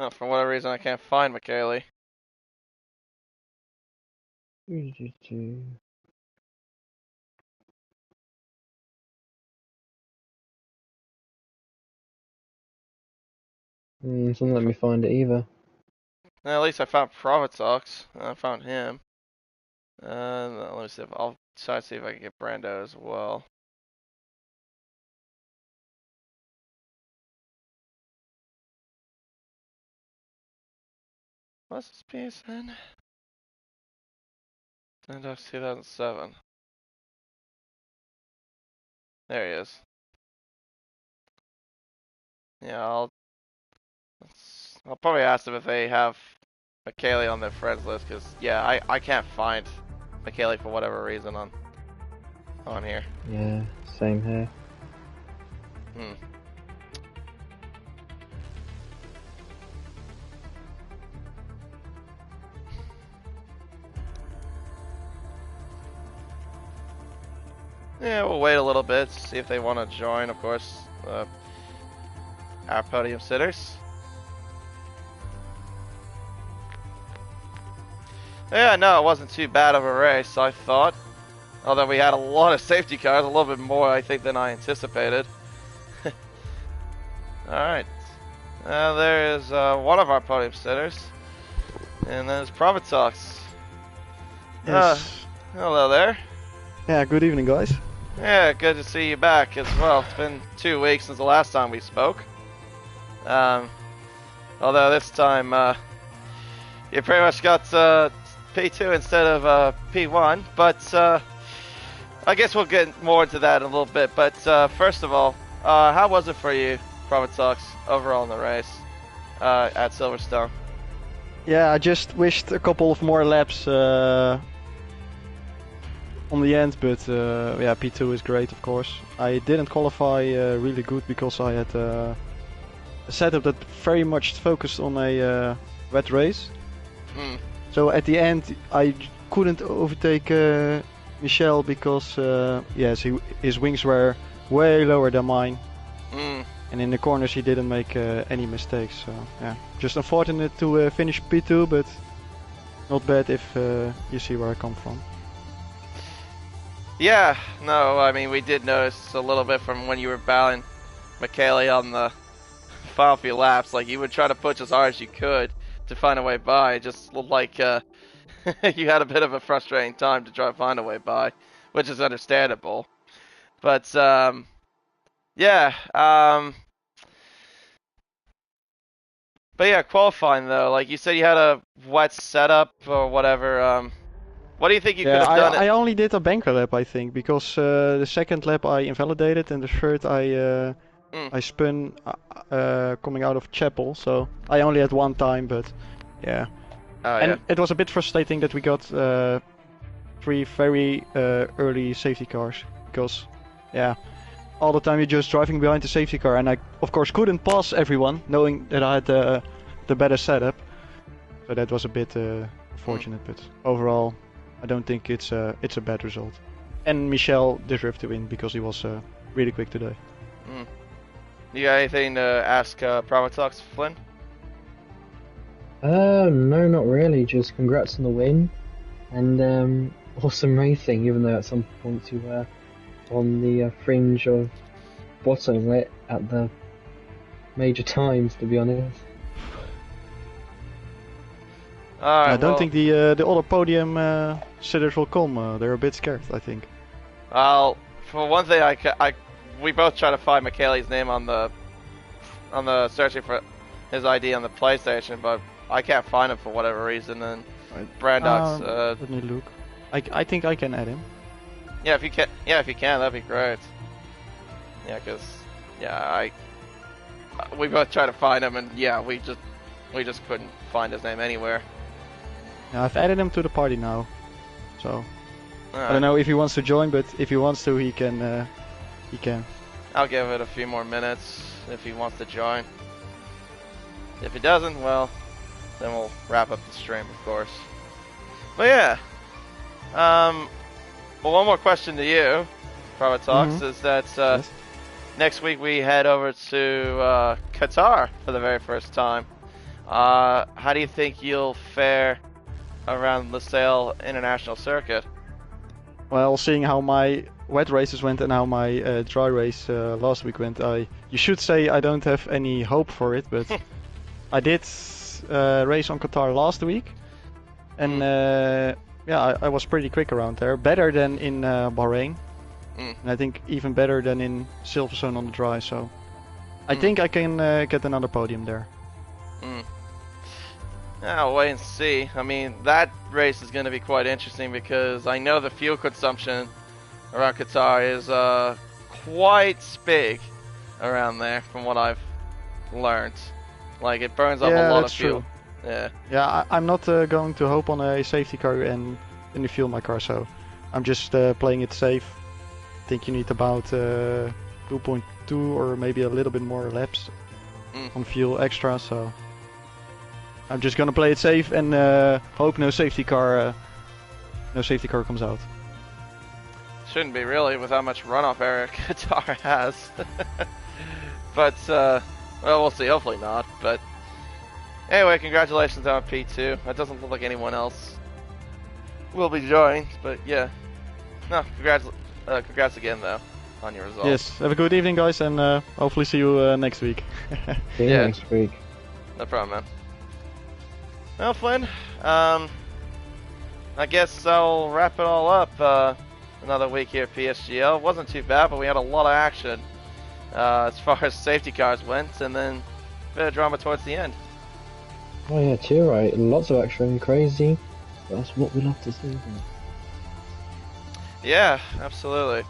Oh, for whatever reason, I can't find McKaylee. Doesn't let me find it either. At least I found Provatox. I found him. Let me see if I'll try to see if I can get Brando as well. What's his PSN? Sandbox 2007. There he is. Yeah, I'll probably ask them if they have McKaylee on their friends list, because yeah, I can't find McKaylee for whatever reason on here. Yeah, same here. Yeah, we'll wait a little bit, see if they want to join, of course, our podium sitters. Yeah, no, it wasn't too bad of a race, I thought. Although we had a lot of safety cars, a little bit more, I think, than I anticipated. Alright. There is one of our podium sitters. And there's Provatox. Yes. Hello there. Yeah, good evening, guys. Yeah, good to see you back as well. It's been 2 weeks since the last time we spoke. Although this time, you pretty much got P2 instead of P1. But I guess we'll get more into that in a little bit. But first of all, how was it for you, Provatox, overall in the race at Silverstone? Yeah, I just wished a couple of more laps on the end, but yeah, P2 is great, of course. I didn't qualify really good because I had a setup that very much focused on a wet race. So at the end, I couldn't overtake Michel because yes, his wings were way lower than mine. And in the corners he didn't make any mistakes, so yeah, just unfortunate to finish P2, but not bad if you see where I come from. Yeah, no, I mean, we did notice a little bit from when you were battling McKaylee on the final few laps. Like, you would try to push as hard as you could to find a way by. It just looked like you had a bit of a frustrating time to try to find a way by, which is understandable. But, yeah, but yeah, qualifying though, like you said, you had a wet setup or whatever. What do you think you could have done? I only did a banker lap, I think, because the second lap I invalidated and the third I I spun coming out of chapel, so I only had one time, but yeah. Oh, And yeah. it was a bit frustrating that we got 3 very early safety cars, because yeah, all the time you're just driving behind the safety car, and I of course couldn't pass everyone, knowing that I had the better setup. So that was a bit unfortunate, but overall, I don't think it's a bad result. And Michel deserved to win because he was really quick today. You got anything to ask Promotox, Flynn? No, not really. Just congrats on the win, and awesome racing. Even though at some points you were on the fringe of bottoming it at the major times, to be honest. Alright, I don't think the other podium sitters will come. They're a bit scared, I think. Well, for one thing, we both try to find Michele's name on the searching for his ID on the PlayStation, but I can't find him for whatever reason. And Brandox, let me look. I think I can add him. yeah, if you can, that'd be great. Yeah, we both tried to find him, and yeah, we just couldn't find his name anywhere. Yeah, I've added him to the party now, so I Alright. don't know if he wants to join, but if he wants to, he can. He can. I'll give it a few more minutes if he wants to join. If he doesn't, well, then we'll wrap up the stream, of course. But yeah, well, one more question to you, Private Talks, is that Yes. next week we head over to Qatar for the very first time. How do you think you'll fare around the Sail International Circuit? Well, seeing how my wet races went and how my dry race last week went, you should say I don't have any hope for it, but I did race on Qatar last week, and yeah, I was pretty quick around there, better than in Bahrain, and I think even better than in Silverstone on the dry. So I think I can get another podium there. Yeah, we'll wait and see. I mean, that race is going to be quite interesting because I know the fuel consumption around Qatar is quite big around there, from what I've learned. Like, it burns up a lot of fuel. True. Yeah. Yeah, I'm not going to hope on a safety car and in the fuel my car, so I'm just playing it safe. I think you need about 2.2 or maybe a little bit more laps on fuel extra, so I'm just gonna play it safe and hope no safety car comes out. Shouldn't be really, with how much runoff area Qatar has. But, well, we'll see. Hopefully not. But anyway, congratulations on P2. That doesn't look like anyone else will be joined, but yeah. No, congrats again, though, on your results. Yes, have a good evening, guys, and hopefully see you next week. See you Yeah. next week. No problem, man. Well, Flynn, I guess I'll wrap it all up. Another week here at PSGL. Wasn't too bad, but we had a lot of action as far as safety cars went, and then a bit of drama towards the end. Oh yeah, too right. Lots of action, crazy. That's what we love to see, isn't it? Yeah, absolutely.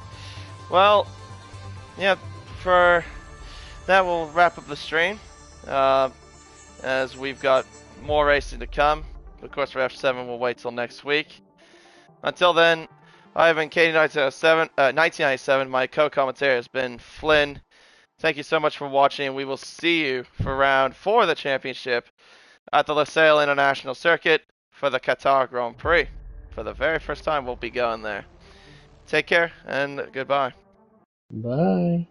Well, yeah, for that we'll wrap up the stream, as we've got more racing to come. Of course, for F7 we'll wait till next week. Until then, I've been KD1997. My co-commentator has been Flynn. Thank you so much for watching, and we will see you for round 4 of the championship at the Losail International Circuit for the Qatar Grand Prix. For the very first time, we'll be going there. Take care, and goodbye. Bye.